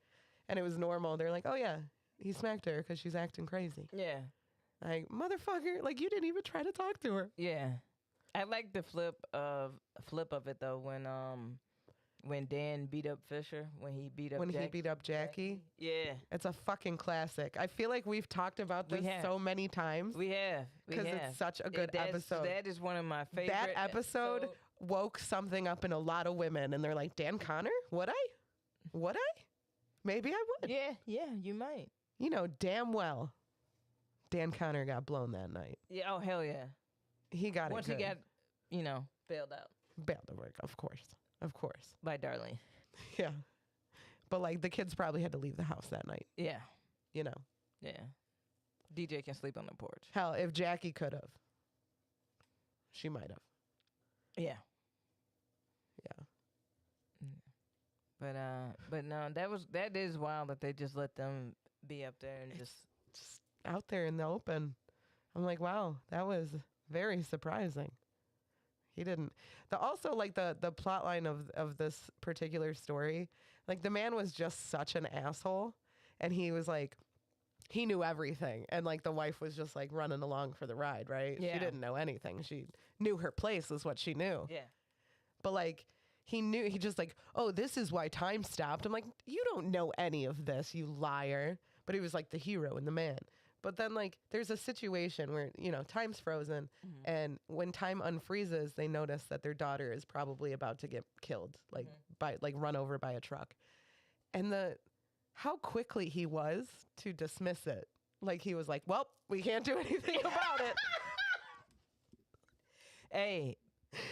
and it was normal. They're like, oh yeah, he smacked her because she's acting crazy. Yeah. Like, motherfucker, like you didn't even try to talk to her. Yeah. I like the flip of it though when Dan beat up Fisher, when he beat up When Jackie. he beat up Jackie. Yeah. It's a fucking classic. I feel like we've talked about We this have. so many times We have. because it's such a good episode. That is one of my favorite. That episode woke something up in a lot of women, and they're like, Dan Connor? Would I? Would I? Maybe I would. Yeah, you might. You know damn well Dan Connor got blown that night. Yeah, oh hell yeah. He got Once it he good. got, bailed out bailed to work, of course. Of course. by Darlene. Yeah. But like the kids probably had to leave the house that night, Yeah. you know. Yeah. DJ can sleep on the porch. Hell, if Jackie could have, she might have. Yeah. Yeah. But no, that is wild that they just let them be up there and just Just out there in the open. I'm like, wow, that was very surprising. He didn't. Also, like the plot line of this particular story, like the man was just such an asshole, and he was like, he knew everything, and like the wife was just like running along for the ride, right? Yeah. She didn't know anything. She knew her place is what she knew. yeah. But like he just like, oh, this is why time stopped. I'm like, you don't know any of this, you liar. But he was like the hero and the man. But then like there's a situation where, time's frozen, and when time unfreezes, they notice that their daughter is probably about to get killed, like run over by a truck. And how quickly he was to dismiss it. Like he was like, well, we can't do anything about it. Hey,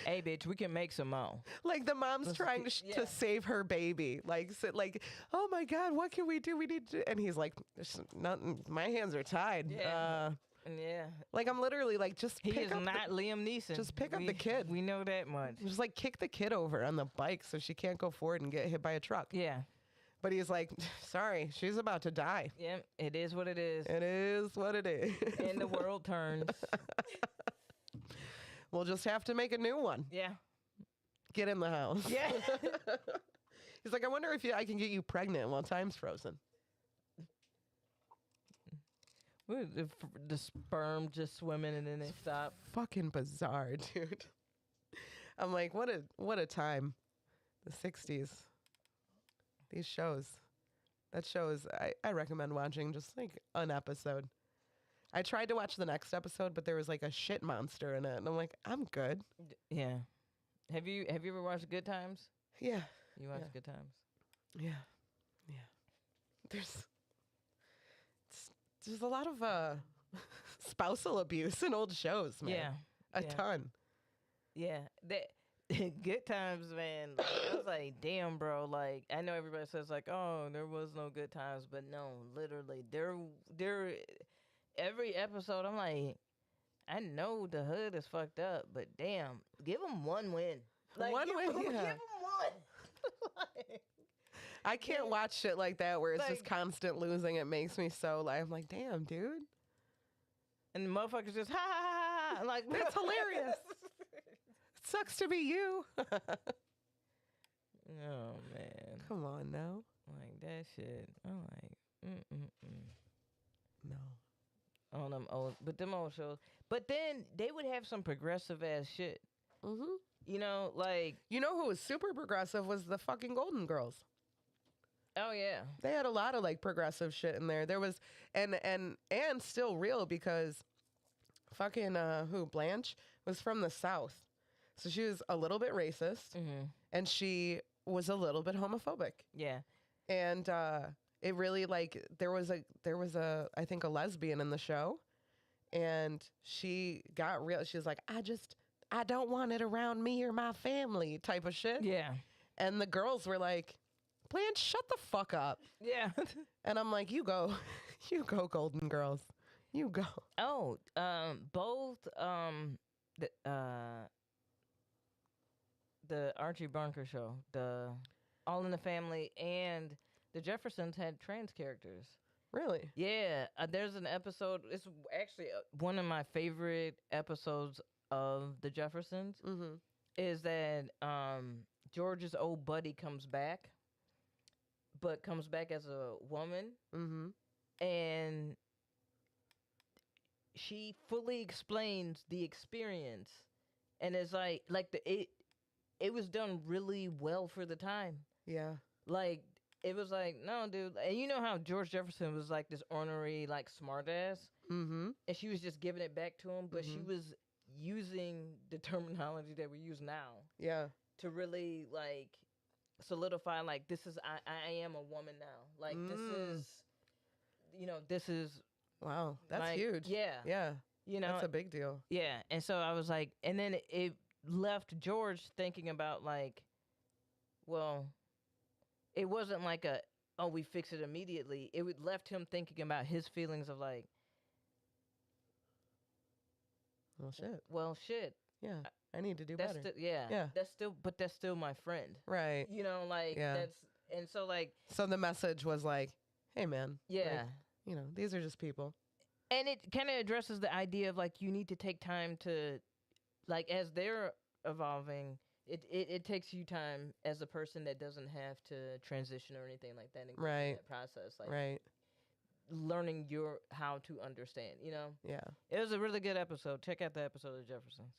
bitch, we can make some more. Like the mom's Let's trying get- to yeah. save her baby. Like, oh my God, what can we do? We need to. And he's like, there's nothing. My hands are tied. Yeah. Yeah. Like I'm literally like, just He pick is up not Liam Neeson. just pick up the kid. We know that much. just like kick the kid over on the bike so she can't go forward and get hit by a truck. Yeah. But he's like, sorry, she's about to die. Yeah. It is what it is. It is what it is. And the world turns. We'll just have to make a new one. Yeah. Get in the house. Yeah. He's like, I wonder if I can get you pregnant while time's frozen. The sperm just swimming and then it stopped. Fucking bizarre, dude. I'm like, what a time. The 60s. These shows. That show is, I recommend watching just like an episode. I tried to watch the next episode, but there was like a shit monster in it. And I'm like, I'm good. Yeah. Have you ever watched Good Times? Yeah. You watched Yeah. Good Times? Yeah. There's a lot of spousal abuse in old shows, man. Yeah. A yeah. ton. Yeah. That Good Times, man. Like, I was like, damn, bro. Like, I know everybody says like, oh, there was no Good Times, but no, literally, there. Every episode, I'm like, I know the hood is fucked up, but damn, give them one win. Like, One win, Give yeah. them one. Like, I can't watch shit like that where it's just Like- constant losing. It makes me so like, I'm like, damn, dude. and the motherfuckers just ha ha ha ha. Like, That's hilarious. It sucks to be you. Oh man, Come on now. like that shit. I'm like, No. on them old, but them old shows. But then they would have some progressive ass shit. Mm-hmm. You know, like, You know who was super progressive was the fucking Golden Girls. oh yeah, They had a lot of like progressive shit in there. There was and still real because fucking who Blanche was from the South, so she was a little bit racist and she was a little bit homophobic. yeah, And it really like there was a I think a lesbian in the show, and she got real. She was like, I don't want it around me or my family type of shit. yeah, And the girls were like, Blanche, shut the fuck up. yeah. And I'm like, you go, you go, Golden Girls, you go. Oh, both the Archie Bunker show, the All in the Family, and the Jeffersons had trans characters. Really? Yeah, there's an episode. It's actually one of my favorite episodes of the Jeffersons. Mm-hmm. Is that George's old buddy comes back, but comes back as a woman, and she fully explains the experience, and it's like it was done really well for the time. Yeah. Like, it was like, no, dude. And you know how George Jefferson was like this ornery, like, smartass? Mm-hmm. And she was just giving it back to him, but she was using the terminology that we use now Yeah. to really, like, solidify, like, this is, I am a woman now. Like, this is. Wow. That's like, huge. Yeah. Yeah. You know? That's a big deal. Yeah. And so I was like, and then it left George thinking about, like, well, it wasn't like we fix it immediately. It would left him thinking about his feelings of like, Well, shit. well, shit. Yeah. I need to do That's better. yeah. That's still my friend. Right. You know, like Yeah. and so like, So the message was like, hey, man. yeah. Like, these are just people. And it kind of addresses the idea of like, you need to take time to, like, as they're evolving, it takes you time as a person that doesn't have to transition or anything like that in Right. that process. Like, Right. learning how to understand, Yeah. It was a really good episode. Check out the episode of Jeffersons.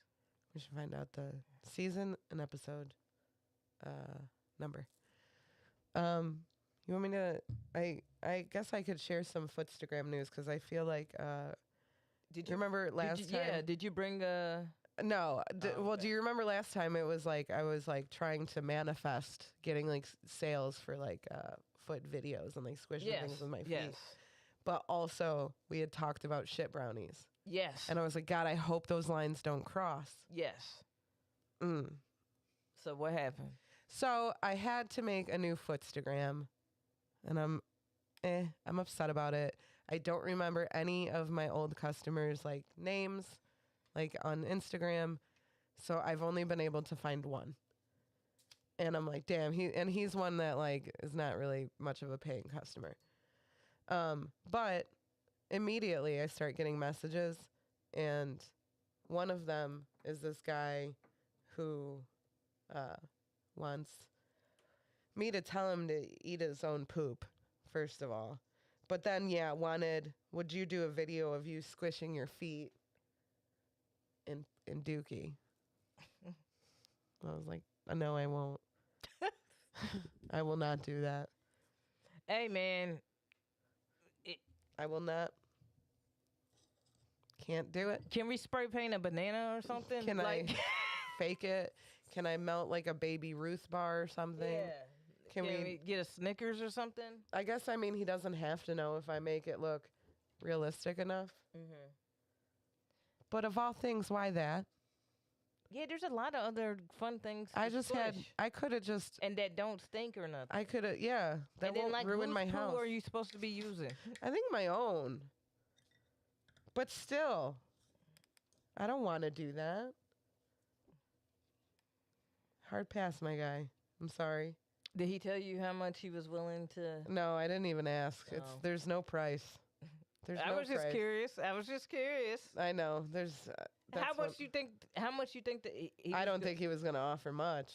We should find out the season and episode number. You want me to? I guess I could share some Footstagram news because I feel like. Did you remember last time? Yeah. Did you bring No. Well, okay. do you remember last time? It was like I was like trying to manifest getting like sales for like foot videos and like squishing things with my feet. Yes. But also we had talked about shit brownies, Yes. and I was like, God, I hope those lines don't cross. Yes. Mm. So what happened? So I had to make a new Footstagram, and I'm upset about it. I don't remember any of my old customers' like names, like on Instagram. So I've only been able to find one. And I'm like, damn, he's one that like is not really much of a paying customer. But immediately I start getting messages, and one of them is this guy who wants me to tell him to eat his own poop, first of all. But then, would you do a video of you squishing your feet in Dookie? I was like, no, I won't. I will not do that. Hey, man. I will not. Can't do it. Can we spray paint a banana or something? Can like, I fake it? Can I melt like a baby Ruth bar or something? Yeah. Can we get a Snickers or something? I guess, he doesn't have to know if I make it look realistic enough. Mm-hmm. But of all things, why that? Yeah, there's a lot of other fun things. I could have just, and that don't stink or nothing. I could have, that and then, won't like, ruin whose my poo house. are you supposed to be using? I think my own. But still, I don't want to do that. Hard pass, my guy. I'm sorry. Did he tell you how much he was willing to? No, I didn't even ask. Oh. There's no price. There's I no was just price. curious. I was just curious. I know. There's. How much you think? How much you think that? I don't think he was gonna offer much.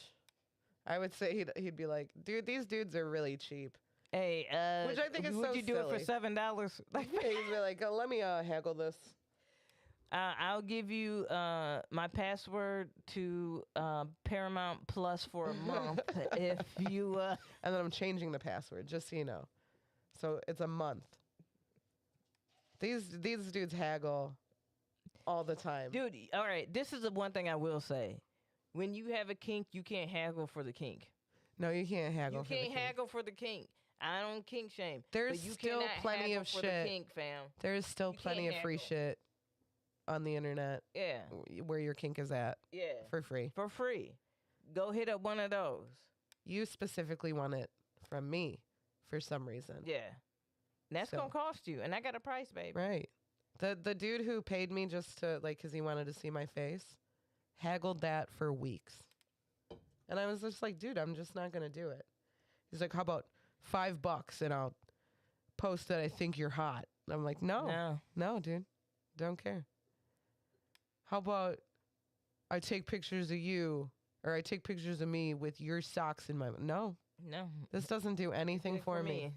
I would say he'd be like, dude, these dudes are really cheap. Hey, which I think is would so you do silly. it for $7? Like, He'd be like, let me haggle this. I'll give you my password to Paramount Plus for a month if you. And then I'm changing the password, just so you know. So it's a month. These dudes haggle all the time. Dude, all right. This is the one thing I will say. When you have a kink, you can't haggle for the kink. No, you can't haggle. You for the can't kink. haggle for the kink. I don't kink shame. There's but you still cannot plenty haggle of for shit. The kink, fam. There's still You plenty can't of free haggle. shit on the internet Yeah, where your kink is at yeah. for free. For free. Go hit up one of those. You specifically want it from me for some reason. Yeah. That's So- gonna cost you, and I got a price, baby. Right. The dude who paid me just to like because he wanted to see my face haggled that for weeks. And I was just like, dude, I'm just not gonna do it. He's like, how about $5 and I'll post that I think you're hot. And I'm like, no, dude, don't care. How about I take pictures of you or I take pictures of me with your socks in my No. this doesn't do anything Anything for me.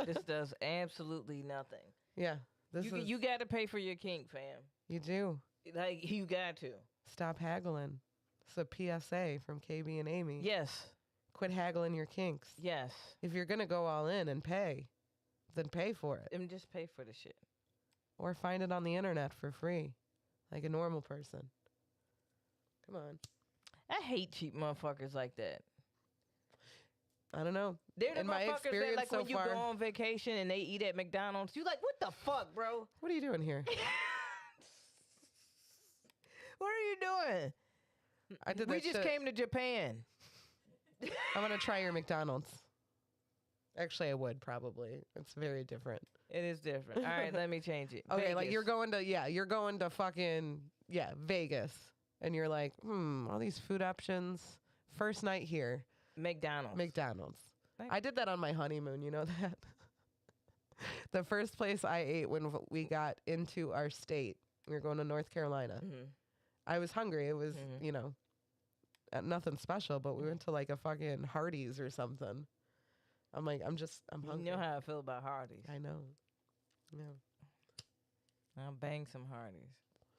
This does absolutely nothing. Yeah, this You is you got to pay for your kink, fam. you do. Like you got to. Stop haggling. It's a PSA from KB and Aimee. Yes. Quit haggling your kinks. Yes. If you're gonna go all in and pay, then pay for it. And just pay for the shit. Or find it on the internet for free. Like a normal person. Come on. I hate cheap motherfuckers like that. I don't know. They're the In my motherfuckers that experience like so when you far- go on vacation and they eat at McDonald's, you like, what the fuck, bro? What are you doing here? What are you doing? I did We that just shit. came to Japan. I'm gonna try your McDonald's. Actually, I would probably. It's very different. It is different. All right, let me change it. Okay, like Vegas. you're going to fucking Vegas, and you're like, all these food options. First night here, McDonald's. McDonald's. Thank- I did that on my honeymoon. You know that. The first place I ate when we got into our state, we were going to North Carolina. Mhm. I was hungry. It was, Mhm. Nothing special, but we went to like a fucking Hardee's or something. I'm like, I'm hungry. You know how I feel about Hardee's. I know. Yeah. I'll bang some Hardee's.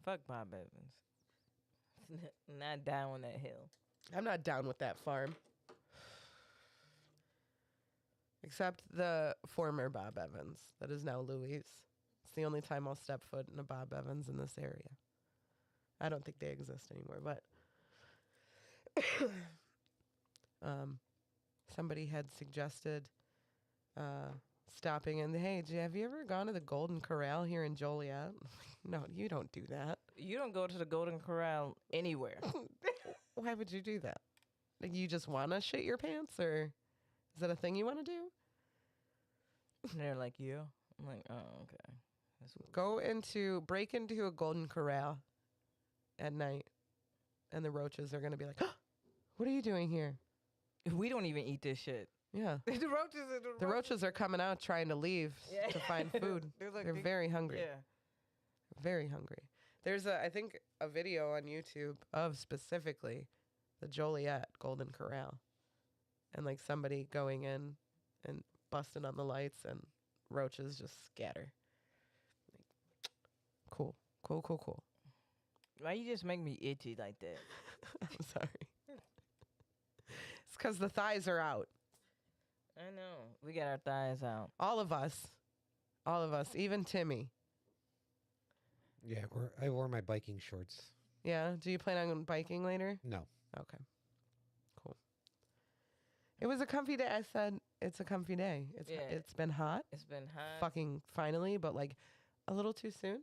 Fuck Bob Evans. Not down on that hill. I'm not down with that farm. Except the former Bob Evans that is now Louis. It's the only time I'll step foot in a Bob Evans in this area. I don't think they exist anymore, but somebody had suggested stopping in. Hey, have you ever gone to the Golden Corral here in Joliet? No, you don't do that. You don't go to the Golden Corral anywhere. Why would you do that? Like, you just want to shit your pants, or is that a thing you want to do? And they're like, you? I'm like, oh, okay. That's Break into a Golden Corral at night, and the roaches are going to be like, what are you doing here? we don't even eat this shit. Yeah. The roaches are coming out trying to leave Yeah. to find food. They're very hungry. Yeah. Very hungry. There's I think a video on YouTube of specifically the Joliet Golden Corral, and like somebody going in and busting on the lights, and roaches just scatter. Cool. Why you just make me itchy like that? I'm sorry. It's because the thighs are out. I know. We got our thighs out. All of us, even Timmy. Yeah, I wore my biking shorts. Yeah. Do you plan on biking later? No. Okay. Cool. It was a comfy day. I said it's a comfy day. It's been hot. It's been hot. Fucking finally, but like a little too soon.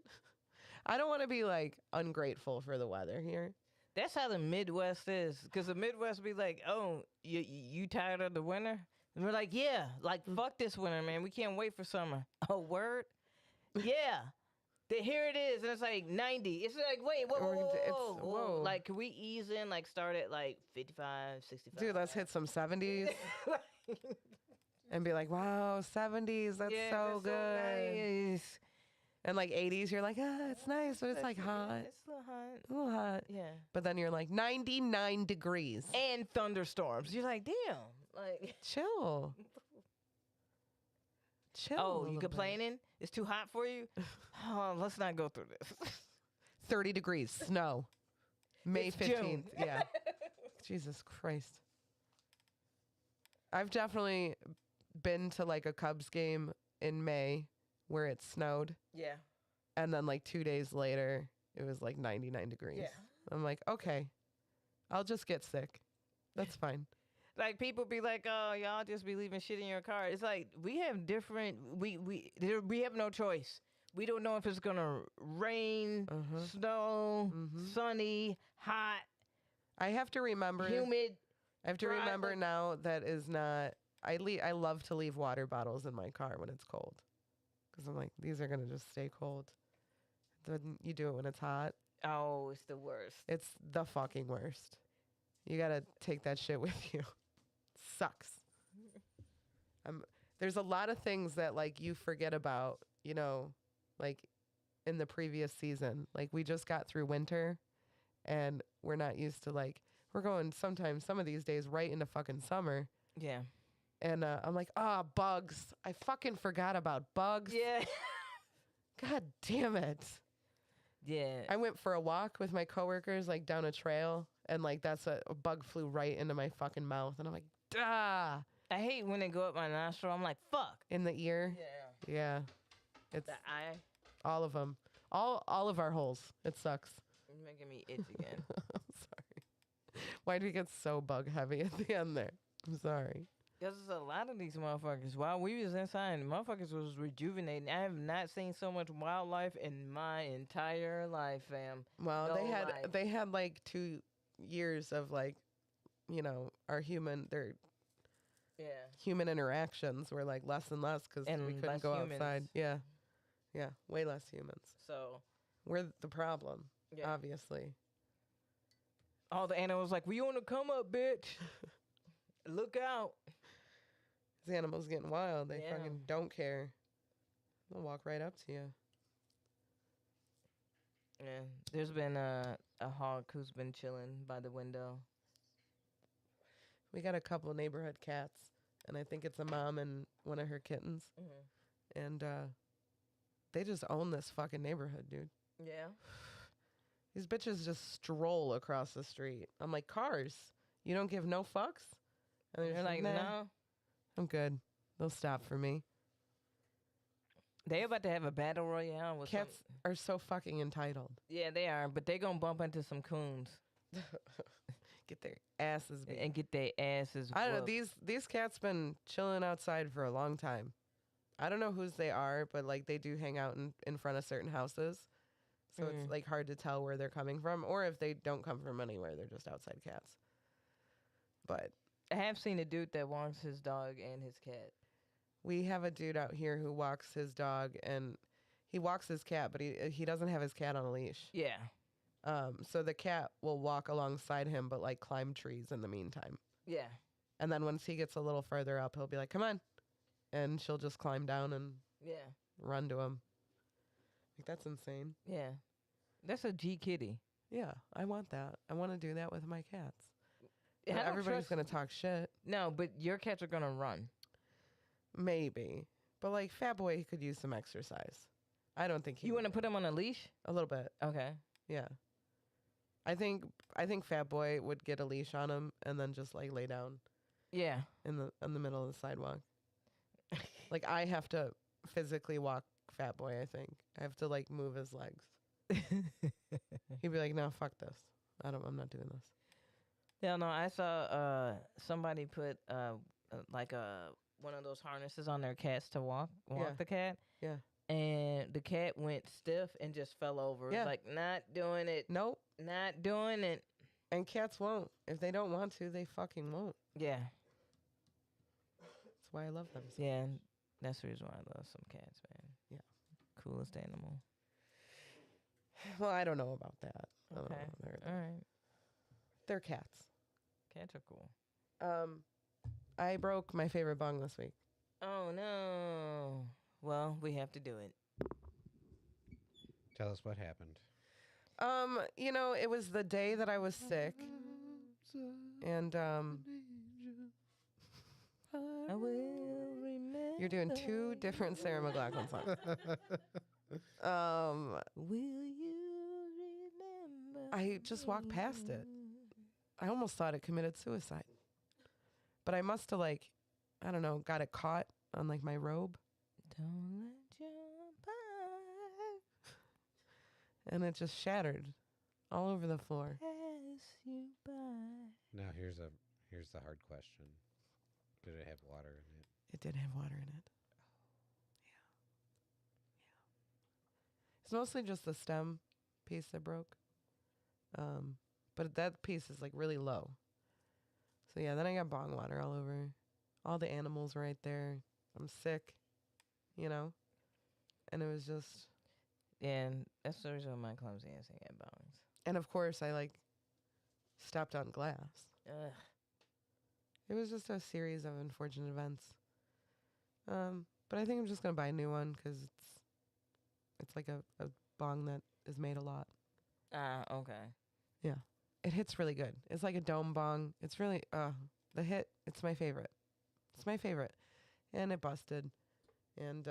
I don't want to be like ungrateful for the weather here. That's how the Midwest is. Because the Midwest be like, oh, you tired of the winter? And we're like, yeah, like, fuck this winter, man. We can't wait for summer. Oh, word? Yeah. Here it is. And it's like 90. It's like, wait, whoa. Whoa. Like, can we ease in, like, start at, like, 55, 65? Dude, let's hit some 70s and be like, wow, 70s. That's Yeah, so that's good. nice. And like 80s, you're like, it's nice, but it's like hot. It's a little hot. A little hot. Yeah. But then you're like 99 degrees. And thunderstorms. You're like, damn. Like, Chill. Chill. a oh, little you bit. complaining? It's too hot for you? Oh, let's not go through this. 30 degrees, snow. May It's 15th. June. Yeah. Jesus Christ. I've definitely been to like a Cubs game in May where it snowed. Yeah. And then like 2 days later, it was like 99 degrees. Yeah. I'm like, okay, I'll just get sick. That's fine. Like people be like, "Oh, y'all just be leaving shit in your car." It's like we have different. We have no choice. We don't know if it's gonna rain, snow, sunny, hot, I have to remember. humid. I have to dry, remember like- now that is not. I love to leave water bottles in my car when it's cold, because I'm like, these are gonna just stay cold. Then you do it when it's hot. Oh, it's the worst. It's the fucking worst. You gotta take that shit with you. Sucks. There's a lot of things that like you forget about, you know, like in the previous season. Like we just got through winter, and we're not used to like we're going sometimes some of these days right into fucking summer. Yeah. And I'm like, bugs. I fucking forgot about bugs. Yeah. God damn it. Yeah. I went for a walk with my coworkers, like down a trail, and like that's a bug flew right into my fucking mouth, and I'm like, ah, I hate when they go up my nostril. I'm like, fuck. in the ear. Yeah. Yeah, it's The eye. all of them, all of our holes. It sucks. It's making me itch again. I'm sorry. Why do we get so bug heavy at the end there? I'm sorry. Because there's a lot of these motherfuckers. While we was inside, motherfuckers was rejuvenating. I have not seen so much wildlife in my entire life, fam. Well, No lie. they had like 2 years of like, you know, their Yeah. human interactions were like less and less because And we couldn't less go humans. outside. Yeah, yeah, way less humans. So, We're the problem, yeah. obviously. All the animals like, we on the come up, bitch. Look out. These animals getting wild. They Yeah. fucking don't care. They'll walk right up to you. Yeah. There's been a hawk who's been chilling by the window. We got a couple neighborhood cats, and I think it's a mom and one of her kittens, and they just own this fucking neighborhood, dude. Yeah. These bitches just stroll across the street. I'm like, cars, you don't give no fucks? And They're just like, nah, no. I'm good. They'll stop for me. They about to have a battle royale with Cats some- are so fucking entitled. Yeah, they are, but they gonna bump into some coons Get their asses beat. and get their asses. I don't know. whooped. These cats been chilling outside for a long time. I don't know whose they are, but like they do hang out in front of certain houses. So it's like hard to tell where they're coming from, or if they don't come from anywhere, they're just outside cats. But I have seen a dude that walks his dog and his cat. we have a dude out here who walks his dog and he walks his cat, but he doesn't have his cat on a leash. Yeah. So the cat will walk alongside him, but like climb trees in the meantime. Yeah. And then once he gets a little further up, he'll be like, "Come on," and she'll just climb down and Yeah. run to him. Like that's insane. Yeah. That's a G kitty. Yeah, I want that. I want to do that with my cats. I But don't everybody's trust- gonna talk shit. No, but your cats are gonna run. Maybe, but like Fat Boy could use some exercise. I don't think he. You would. want to put him on a leash? A little bit, Okay. yeah. I think Fat Boy would get a leash on him and then just like lay down Yeah. in the middle of the sidewalk. Like I have to physically walk Fat Boy. I think I have to like move his legs. He'd be like, "No, fuck this. I'm not doing this." Yeah, no, I saw somebody put like one of those harnesses on their cats to walk Yeah. the cat. Yeah. And the cat went stiff and just fell over. Yeah. It's like not doing it. Nope. Not doing it. And cats won't. If they don't want to, they fucking won't. Yeah. That's why I love them. So Yeah. That's the reason why I love some cats, man. Yeah. Coolest animal. Well, I don't know about that. I don't Okay. know. All right. They're cats. Cats are cool. I broke my favorite bong this week. Oh no. Well, we have to do it. Tell us what happened. You know, it was the day that I was sick, and I will remember. you're doing two different Sarah McLachlan songs. Will you I just walked past it. I almost thought it committed suicide. But I must have, like, I don't know, got it caught on, like, my robe. Don't let your pipe And it just shattered all over the floor. pass you by. Now here's the hard question. Did it have water in it? It did have water in it. It's mostly just the stem piece that broke. But that piece is like really low. So yeah, then I got bong water all over. All the animals right there. I'm sick, you know? And it was just, And that's the reason my clumsiness and get bones. and of course I like stepped on glass. Ugh. It was just a series of unfortunate events. But I think I'm just gonna buy a new one because it's like a bong that is made a lot. Ah, okay. It hits really good. It's like a dome bong. It's really the hit. It's my favorite. It's my favorite, and it busted, and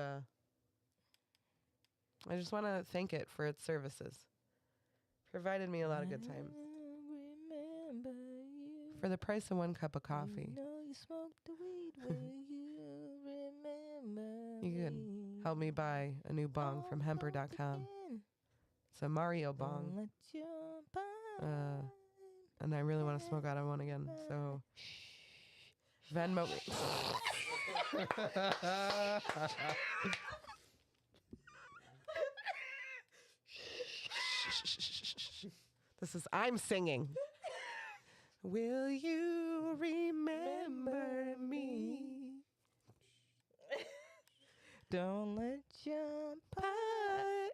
I just want to thank it for its services. Provided me a lot of good times. Remember you. For the price of one cup of coffee, You know you smoked the weed. Will you remember? you can help me buy a new bong from hemper.com. It's a Mario bong. Don't let your pipe And I really want to smoke out of one again. So Venmo me. I'm singing. Will you remember me? Don't let your pipe.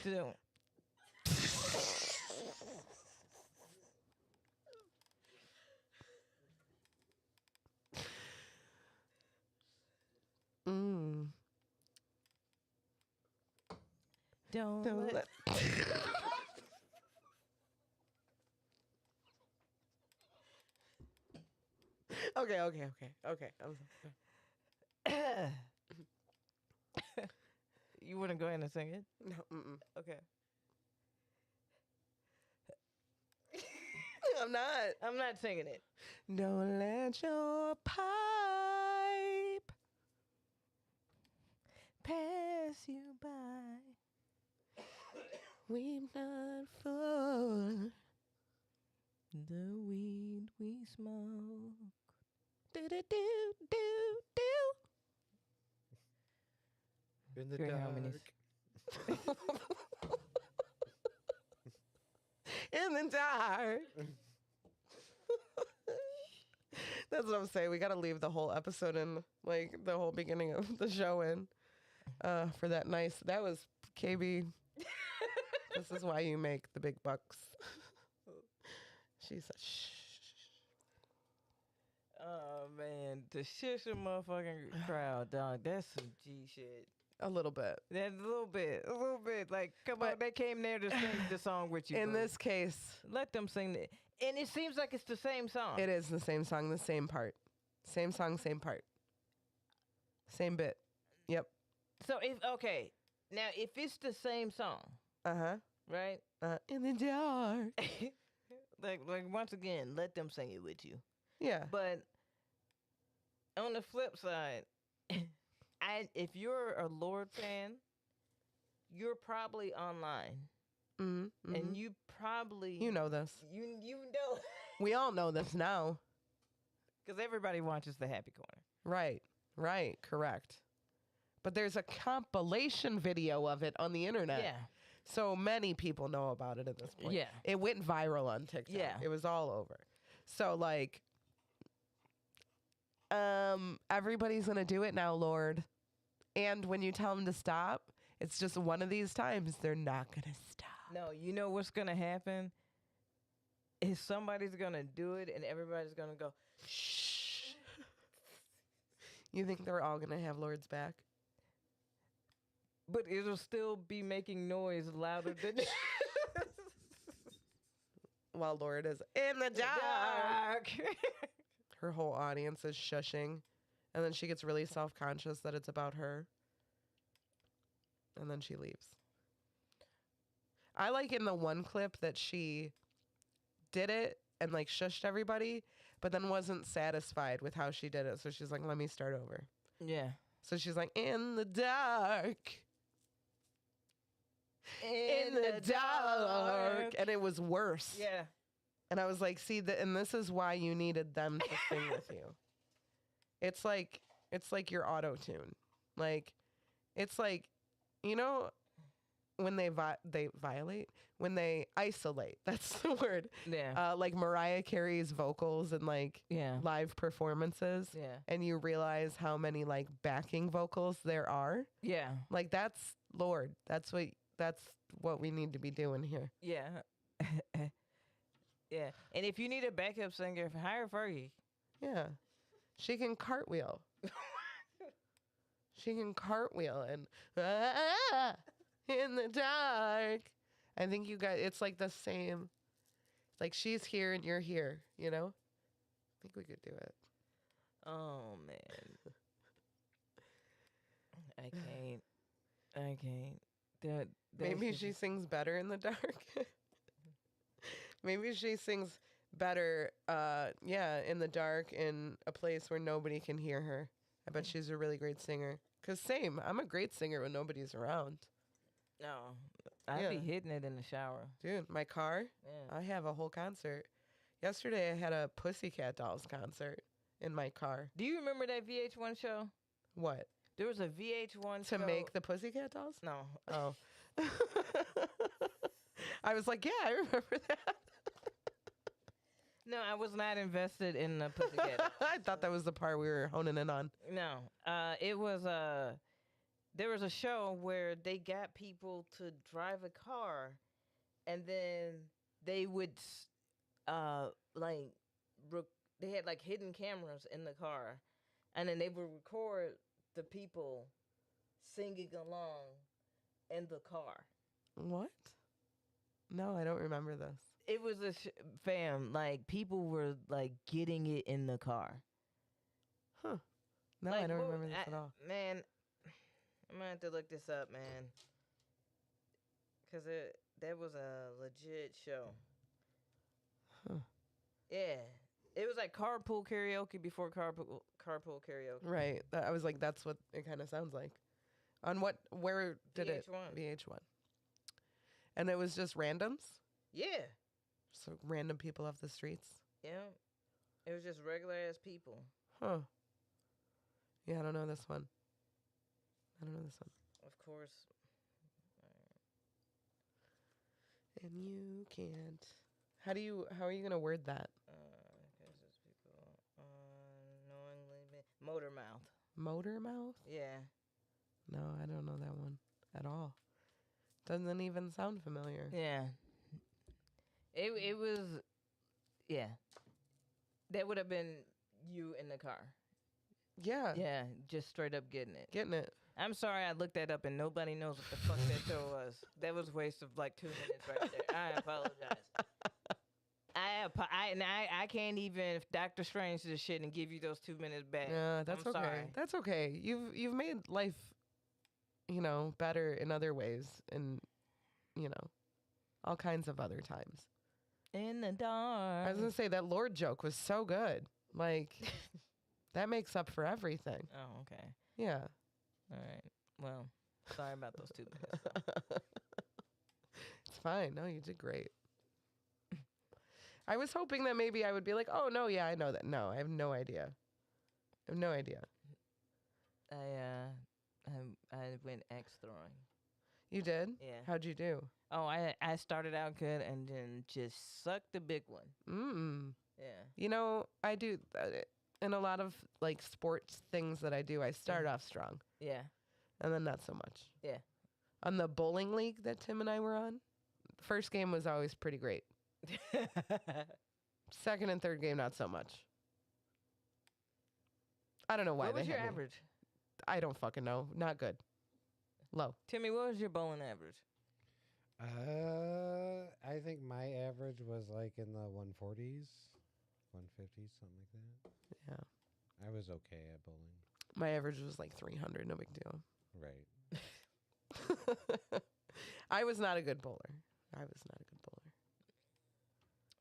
Don't. Mm. Don't, Don't let. Okay. I'm sorry. You want to go ahead and sing it? No, mm-mm. Okay. I'm not. I'm not singing it. Don't let your pipe Pass you by. weep not for The weed we smoke. do do do do do. In the Great dark. harmonies. In the dark. That's what I'm saying. We got to leave the whole episode in, like the whole beginning of the show in, for that nice. That was KB. This is why you make the big bucks. She said, shh. Oh man, the shush a motherfucking crowd, dog. That's some G shit. A little bit. That's a little bit. Like, come on, But- they came there to sing the song with you. In bro. this case, let them sing it, and it seems like it's the same song. it is the same song, the same part. Same song, same part. Same bit. Yep. So if now if it's the same song, Uh-huh. right? In the dark. like once again, let them sing it with you. Yeah. But on the flip side, if you're a Lord fan, you're probably online, Mm-hmm. and you probably You know this. you know We all know this now. because everybody watches the Happy Corner. Right. Correct. But there's a compilation video of it on the internet. Yeah, So many people know about it at this point. Yeah. It went viral on TikTok. Yeah. It was all over. So like everybody's going to do it now, Lord. And when you tell them to stop, it's just one of these times they're not going to stop. no, you know what's gonna happen is somebody's gonna do it, and everybody's gonna go. Shh. You think they're all going to have Lord's back? But it'll still be making noise louder than while Lord is in the dark. Her whole audience is shushing. And then she gets really self-conscious that it's about her. And then she leaves. I like in the one clip that she did it and like shushed everybody, but then wasn't satisfied with how she did it. So she's like, let me start over. Yeah. So she's like, in the dark. In the dark. And it was worse. Yeah. And I was like, see, and this is why you needed them to sing with you. It's like your auto tune. Like, it's like, you know, when they violate, when they isolate. That's the word. Yeah. Like Mariah Carey's vocals and like Yeah. live performances. Yeah. And you realize how many like backing vocals there are. Yeah. Like that's Lord. That's what we need to be doing here. Yeah. Yeah. And if you need a backup singer, hire Fergie. Yeah. She can cartwheel. She can cartwheel and in the dark. I think you guys, it's like the same. Like she's here and you're here, you know? I think we could do it. Oh man. I can't. That Maybe shit she is- sings better in the dark. Maybe she sings better, in the dark in a place where nobody can hear her. I bet she's a really great singer. Cause same, I'm a great singer when nobody's around. No. I'd be Yeah. hitting it in the shower. Dude, my car, Yeah. I have a whole concert. Yesterday I had a Pussycat Dolls concert in my car. Do you remember that VH1 show? What? There was a VH1 To show. make the Pussycat Dolls? No. Oh. I was like, yeah, I remember that. No, I was not invested in the Pussycat. I thought that was the part we were honing in on. No. It was there was a show where they got people to drive a car and then they would they had like hidden cameras in the car and then they would record the people singing along in the car. What? No, I don't remember this. It was a fam, like people were like getting it in the car. Huh. No, Like, I don't what- remember this at all. Man, I'm gonna have to look this up, man. Cause that was a legit show. Huh. Yeah, it was like carpool karaoke before carpool karaoke. Right. I was like, that's what it kind of sounds like. On what, where did it? VH1. VH1. And it was just randoms? Yeah, So random people off the streets? yeah. It was just regular ass people. Huh. Yeah, I don't know this one. Of course. And you can't. How are you going to word that? Cause it's people unknowingly motor mouth. Motor mouth? Yeah. No, I don't know that one at all. Doesn't even sound familiar. Yeah. It was, yeah. That would have been you in the car. Yeah. Yeah, just straight up getting it. Getting it. I'm sorry I looked that up and nobody knows what the fuck that show was. That was a waste of like 2 minutes right there. I apologize. I can't even Doctor Strange this shit and give you those 2 minutes back. Yeah, that's I'm okay. sorry. That's okay. You've made life, better in other ways and, all kinds of other times. In the dark. I was going to say that Lord joke was so good. Like, that makes up for everything. Oh, okay. Yeah. All right. Well, sorry about those 2 minutes. It's fine. No, you did great. I was hoping that maybe I would be like, oh, no, yeah, I know that. No, I have no idea. I went axe throwing. You did? Yeah. How'd you do? Oh, I started out good and then just sucked the big one. Yeah. I do in a lot of like sports things that I do. I start off strong Yeah. and then not so much. Yeah. On the bowling league that Tim and I were on, the first game was always pretty great. Second and third game, not so much. I don't know why What they was your had me. average? I don't fucking know. Not good. Low. Timmy, what was your bowling average? I think my average was like in the 140s, 150s, something like that. Yeah. I was okay at bowling. My average was like 300. No big deal. Right. I was not a good bowler.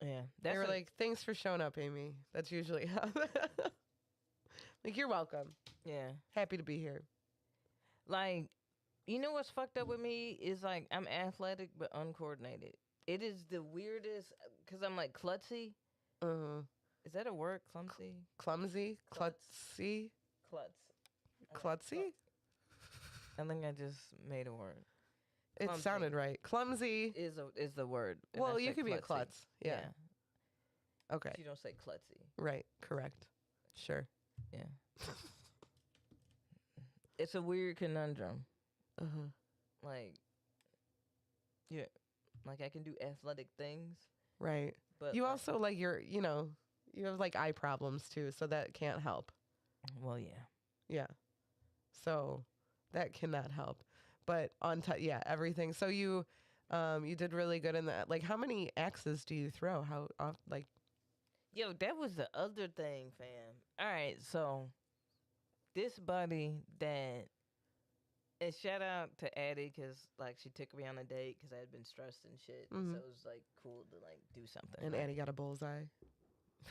Yeah, They that's were like, "Thanks for showing up, Aimee." That's usually how. Like, you're welcome. yeah. Happy to be here. Like, you know what's fucked up with me is like I'm athletic but uncoordinated. It is the weirdest because I'm like klutzy. Uh-huh. Is that a word? Clumsy? Clumsy, Klutz. klutzy, Klutz. klutzy. I think I just made a word. It Clumsy. sounded right. Clumsy. Is the word. and I Well, you said could be a klutzy. klutz. Yeah. Okay. You don't say klutzy. Right. Correct. Sure. Yeah. It's a weird conundrum. Uh-huh. Like, yeah, like I can do athletic things, Right. but You like- also like you have like eye problems too, so that can't help. well, yeah. Yeah. So that cannot help. But yeah, everything. So you did really good in that. Like, how many axes do you throw? How like Yo, that was the other thing, fam. All right, so this buddy that, and shout out to Addie because like she took me on a date because I had been stressed and shit, Mhm. so it was like cool to like do something. and right? Annie got a bullseye?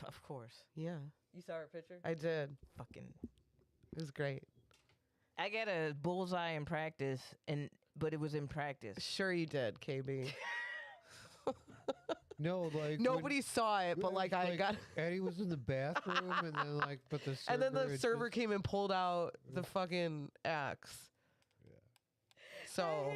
Of course. Yeah. You saw her picture? I did. Fucking. It was great. I got a bullseye in practice, but it was in practice. Sure you did, KB. No, like Nobody saw it, but like I got Eddie was in the bathroom, and then like, but the server and then the had server just- came and pulled out the fucking axe. So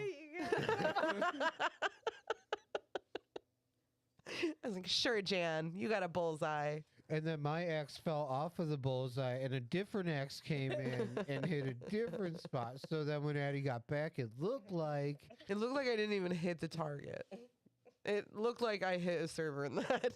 I was like, sure, Jan, you got a bullseye. And then my axe fell off of the bullseye, and a different axe came in and hit a different spot. So then when Eddie got back, it looked like It looked like I didn't even hit the target. It looked like I hit a server in the head.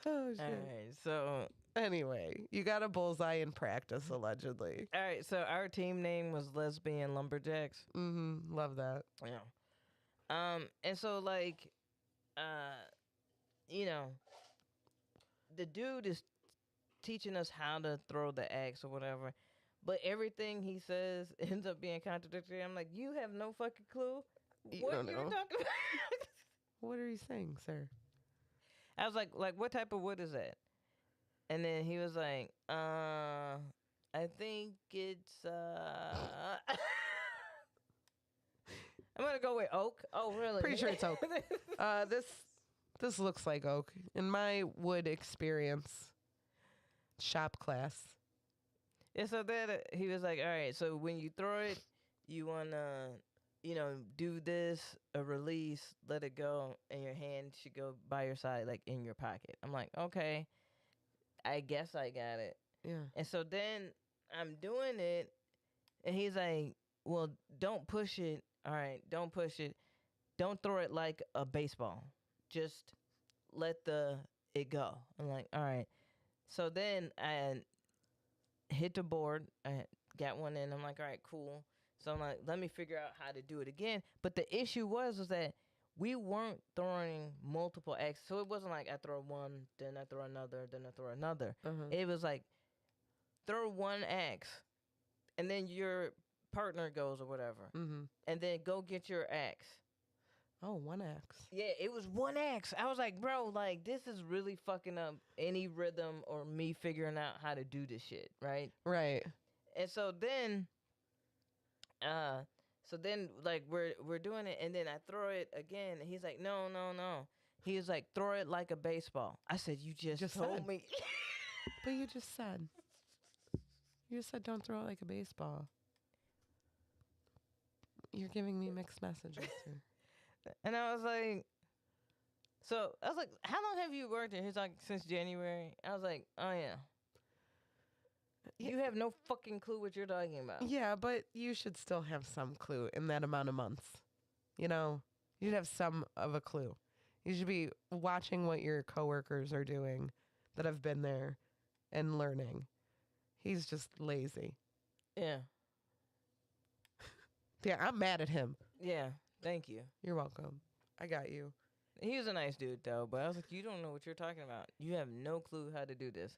Oh shit. All right, so Anyway, you got a bullseye in practice, allegedly. all right, so our team name was Lesbian Lumberjacks. Mm-hmm. Love that. Yeah. And so like, you know, the dude is teaching us how to throw the axe or whatever, but everything he says ends up being contradictory. I'm like, you have no fucking clue You what don't you're know. talking about. What are you saying, sir? I was like, what type of wood is that? And then he was like, I think it's I'm gonna go with oak. Oh, really? Pretty sure it's oak. This looks like oak. In my wood experience, shop class. And so then he was like, all right, so when you throw it, you wanna, do this, a release, let it go, and your hand should go by your side, like in your pocket. I'm like, okay, I guess I got it. Yeah. And so then I'm doing it, and he's like, well, don't push it. All right, don't push it. Don't throw it like a baseball. Just let it go. I'm like, all right. So then I hit the board. I got one in. I'm like, all right, cool. So I'm like, let me figure out how to do it again. But the issue was that we weren't throwing multiple axes. So it wasn't like I throw one, then I throw another, then I throw another. Uh-huh. It was like throw one axe, and then your partner goes or whatever, Mm-hmm. and then go get your axe. Oh, one axe. Yeah, it was one axe. I was like, bro, like this is really fucking up any rhythm or me figuring out how to do this shit, right? Right. And so then, like we're doing it, and then I throw it again, and he's like, no. He was like, throw it like a baseball. I said, you just told said. me. But you just said. You just said don't throw it like a baseball. You're giving me mixed messages here. And I was like, how long have you worked here? He's like, since January. I was like, oh yeah. You have no fucking clue what you're talking about. Yeah, but you should still have some clue in that amount of months. You know, you should have some of a clue. You should be watching what your coworkers are doing that have been there and learning. He's just lazy. Yeah. Yeah, I'm mad at him. Yeah, thank you. You're welcome. I got you. He was a nice dude though, but I was like, you don't know what you're talking about. You have no clue how to do this.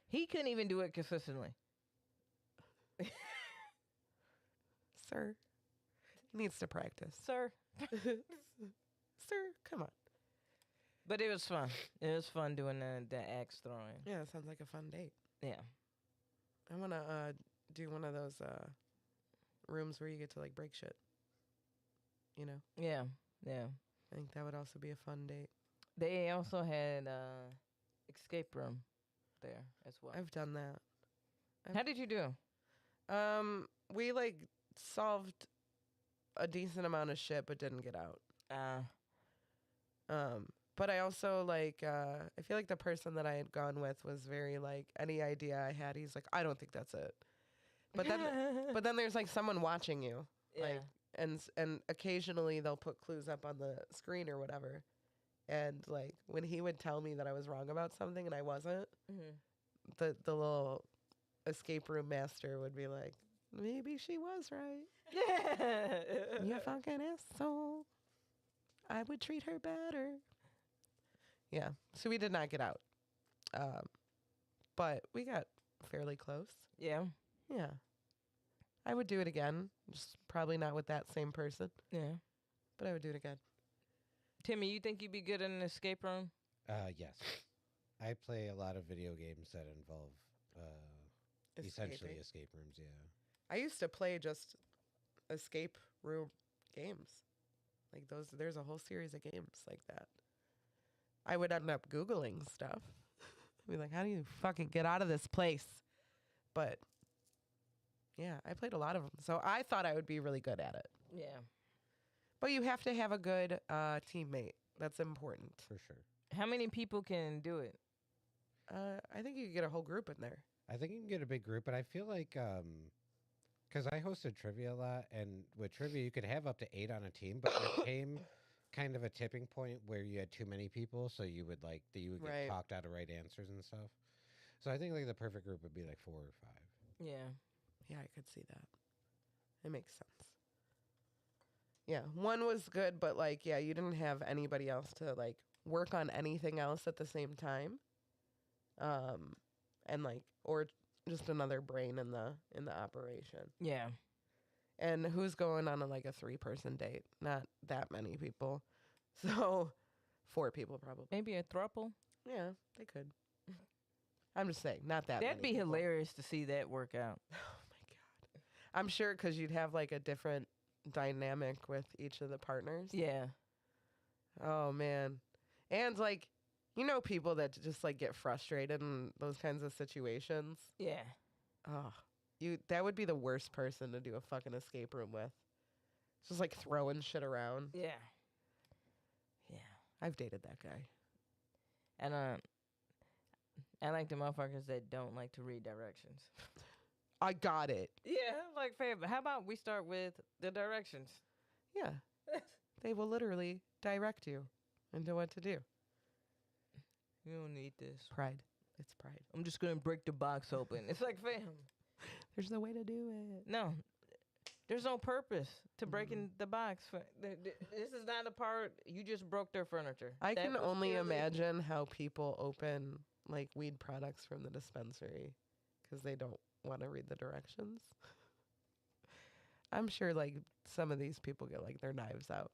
He couldn't even do it consistently. Sir, he needs to practice. Sir. Sir, come on. But it was fun. It was fun doing the axe throwing. Yeah, it sounds like a fun date. Yeah. I want to do one of those rooms where you get to like break shit. You know? Yeah. Yeah. I think that would also be a fun date. They also had escape room there as well. I've done that. How did you do? We like solved a decent amount of shit but didn't get out. But I also like I feel like the person that I had gone with was very like any idea I had, he's like, I don't think that's it. But then there's like someone watching you. yeah. Like and occasionally they'll put clues up on the screen or whatever. And like when he would tell me that I was wrong about something and I wasn't, the little escape room master would be like, maybe she was right. You fucking asshole. I would treat her better. Yeah. So we did not get out. But we got fairly close. Yeah. Yeah. I would do it again. Just probably not with that same person. Yeah. But I would do it again. Timmy, you think you'd be good in an escape room? Yes. I play a lot of video games that involve essentially Escaping. escape rooms, yeah. I used to play just escape room games. Like there's a whole series of games like that. I would end up Googling stuff. Be like, how do you fucking get out of this place? But yeah, I played a lot of them. So I thought I would be really good at it. Yeah. But you have to have a good teammate. That's important. For sure. How many people can do it? I think you could get a whole group in there. I think you can get a big group, but I feel like because I hosted trivia a lot, and with trivia you could have up to 8 on a team, but there came kind of a tipping point where you had too many people, so you would get Right. talked out of right answers and stuff. So I think like the perfect group would be like 4 or 5. Yeah. Yeah, I could see that. It makes sense. Yeah, one was good, but like, yeah, you didn't have anybody else to like work on anything else at the same time. And like, or just another brain in the operation. Yeah. And who's going on like a 3-person date? Not that many people. So 4 people probably. Maybe a throuple. Yeah, they could. I'm just saying, not that That'd many be people. hilarious to see that work out. Oh my God. I'm sure because you'd have like a different dynamic with each of the partners. Yeah. Oh man. And like, you know, people that just like get frustrated in those kinds of situations. Yeah. Oh, that would be the worst person to do a fucking escape room with. Just like throwing shit around. Yeah. Yeah. I've dated that guy. And I like the motherfuckers that don't like to read directions. I got it. Yeah, like fam. How about we start with the directions? Yeah. They will literally direct you into what to do. You don't need this. Pride. It's pride. I'm just gonna break the box open. It's like, fam. There's no way to do it. No, there's no purpose to breaking the box. This is not a part. You just broke their furniture. I That can was only purely- imagine how people open like weed products from the dispensary because they don't want to read the directions. I'm sure like some of these people get like their knives out.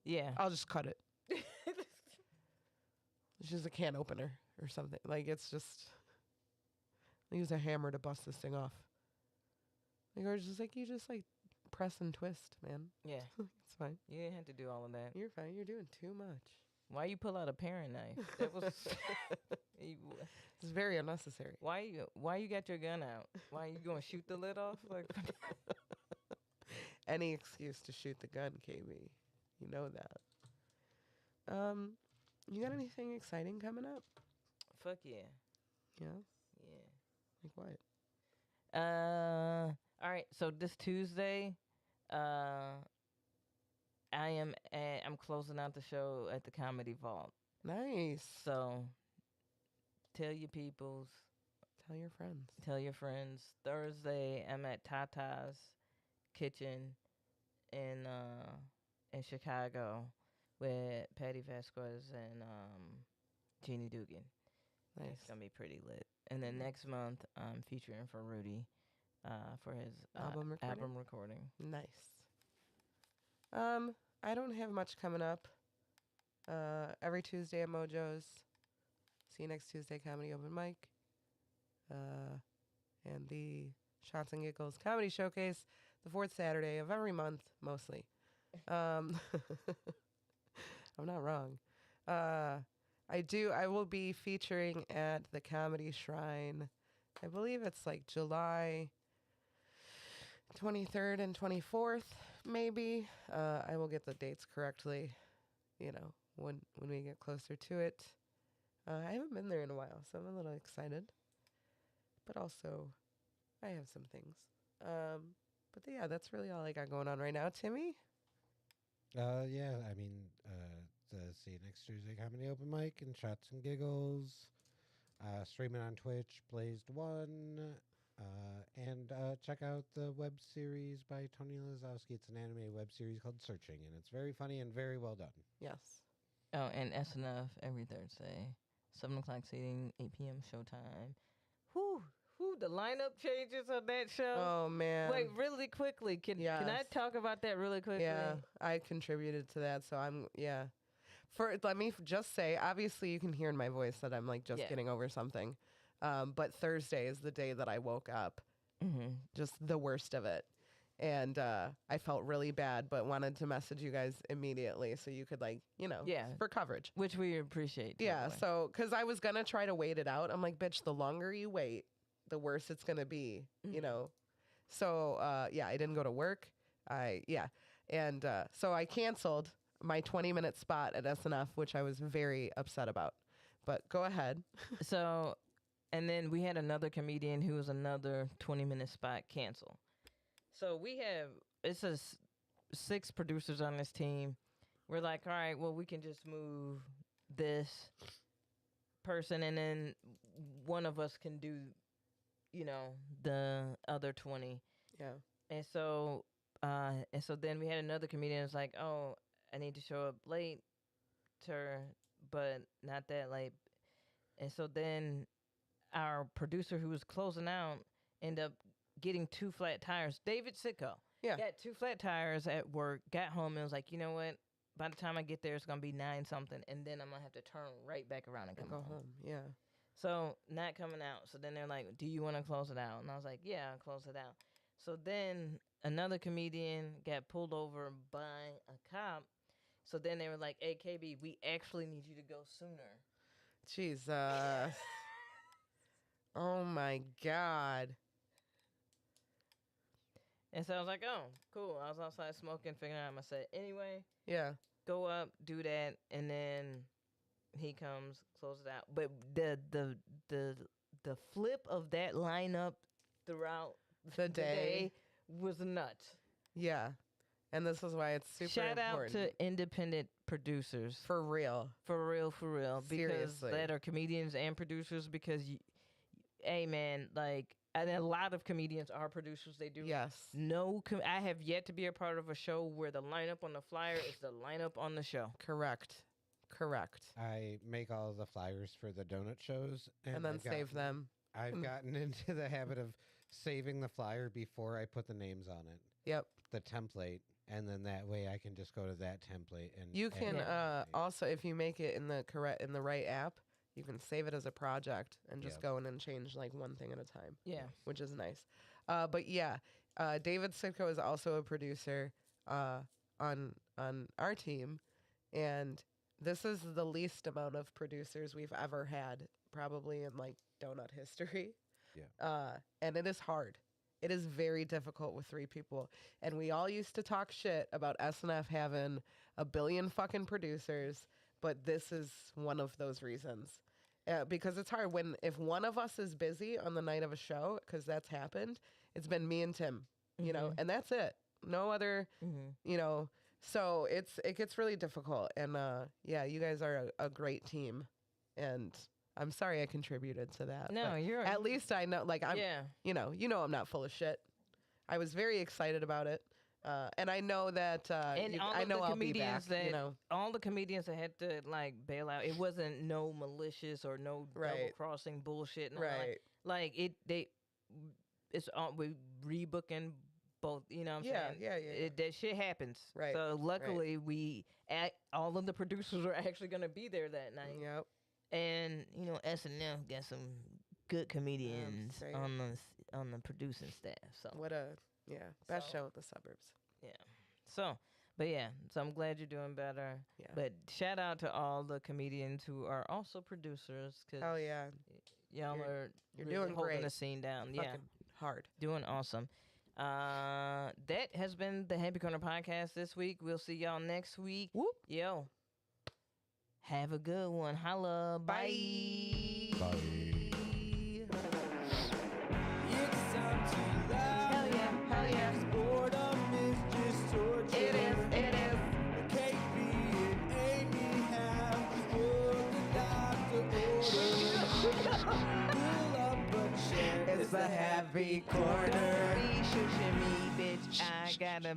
Yeah. I'll just cut it. It's just a can opener or something. Like it's just use a hammer to bust this thing off. Like or just like you just like press and twist, man. Yeah. It's fine. You didn't have to do all of that. You're fine. You're doing too much. Why you pull out a paring knife? That was. It's very unnecessary. Why you got your gun out? Why you gonna shoot the lid off? Like. Any excuse to shoot the gun, KB. You know that. You got anything exciting coming up? Fuck yeah. Yeah. Yeah. Like what? All right. So this Tuesday, I'm closing out the show at the Comedy Vault. Nice. So tell your peoples, Tell your friends. tell your friends. Thursday, I'm at Tata's Kitchen in Chicago with Patty Vasquez and Jeannie Dugan. Nice. It's gonna be pretty lit. And then next month, I'm featuring for Rudy for his album recording. Nice. I don't have much coming up. Every Tuesday at Mojo's. See you next Tuesday, comedy open mic. And the Shots and Giggles Comedy Showcase, the fourth Saturday of every month, mostly. I'm not wrong. I will be featuring at the Comedy Shrine. I believe it's like July 23rd and 24th, maybe. I will get the dates correctly, when we get closer to it. I haven't been there in a while, so I'm a little excited. But also, I have some things. But yeah, that's really all I got going on right now. Timmy? Yeah, I mean, see you next Tuesday comedy open mic and Shots and Giggles. Streaming on Twitch, Blazed One. And check out the web series by Tony Lazowski. It's an anime web series called Searching, and it's very funny and very well done. Yes. Oh, and SNF every Thursday, 7 o'clock seating, 8 p.m. showtime. Whew, the lineup changes on that show. Oh, man. Wait, really quickly. Can I talk about that really quickly? Yeah, I contributed to that, so let me just say, obviously you can hear in my voice that I'm like just getting over something. But Thursday is the day that I woke up. Mm-hmm. Just the worst of it. And I felt really bad, but wanted to message you guys immediately so you could for coverage. Which we appreciate. Yeah, so, because I was going to try to wait it out. I'm like, bitch, the longer you wait, the worse it's going to be, So, I didn't go to work. And so I canceled my 20-minute spot at SNF, which I was very upset about. But go ahead. So, and then we had another comedian who was another 20-minute spot cancel. So it's 6 producers on this team. We're like, all right, well, we can just move this person, and then one of us can do, the other 20. Yeah. And so then we had another comedian who's like, oh, I need to show up late, but not that late. And so then our producer who was closing out ended up getting 2 flat tires. David Sitko. Yeah. Got 2 flat tires at work, got home, and was like, you know what? By the time I get there, it's going to be 9 something, and then I'm going to have to turn right back around and go home. Yeah. So, not coming out. So then they're like, do you want to close it out? And I was like, yeah, I'll close it out. So then another comedian got pulled over by a cop. So then they were like, hey, KB, we actually need you to go sooner. Jesus. Oh, my God. And so I was like, oh, cool. I was outside smoking, figuring out my set. Anyway, yeah, go up, do that, and then he comes, close it out. But the flip of that lineup throughout the day was nuts. Yeah, and this is why it's super Shout important. out to independent producers. For real. For real. Because Seriously. that are comedians and producers, because, hey, man, like, and a lot of comedians are producers. They do. Yes. I have yet to be a part of a show where the lineup on the flyer is the lineup on the show. Correct. I make all of the flyers for the donut shows. And then save them. I've gotten into the habit of saving the flyer before I put the names on it. Yep. The template. And then that way I can just go to that template. And you can also, if you make it in the right app, you can save it as a project and just go in and change like one thing at a time. Yeah. Which is nice. But yeah, David Sitko is also a producer on our team. And this is the least amount of producers we've ever had, probably in like donut history. Yeah. And it is hard. It is very difficult with 3 people. And we all used to talk shit about SNF having a billion fucking producers. But this is one of those reasons. Because it's hard if one of us is busy on the night of a show, because that's happened, it's been me and Tim, and that's it. No other, so it gets really difficult. And you guys are a great team. And I'm sorry I contributed to that. No, at least I know, like, I'm, I'm not full of shit. I was very excited about it. And I know that And all I of know the I'll be back. comedians that You know, all the comedians that had to like bail out, it wasn't no malicious or no double Right. crossing bullshit. No, right? Like it's we rebooking both. You know what I'm Yeah, saying? yeah. That shit happens. Right, So luckily all of the producers are actually gonna be there that night. Yep. And you know SNL got some good comedians saying. on the producing staff. So What a best So- show with the suburbs. so I'm glad you're doing better. Yeah. But shout out to all the comedians who are also producers because Hell yeah, y'all You're- are you're really doing holding great. the scene down. Yeah, fucking hard. doing awesome. That has been the Happy Corner podcast this week. We'll see y'all next week. Whoop. Yo, have a good one. Holla. Bye. Bye. It's time to laugh. Hell yeah, hell yeah. Boredom is just torture. It is. KB and Aimee have what the doctor ordered. Pull up a chair. It's the Happy Corner. Don't be shushing me, bitch. I gotta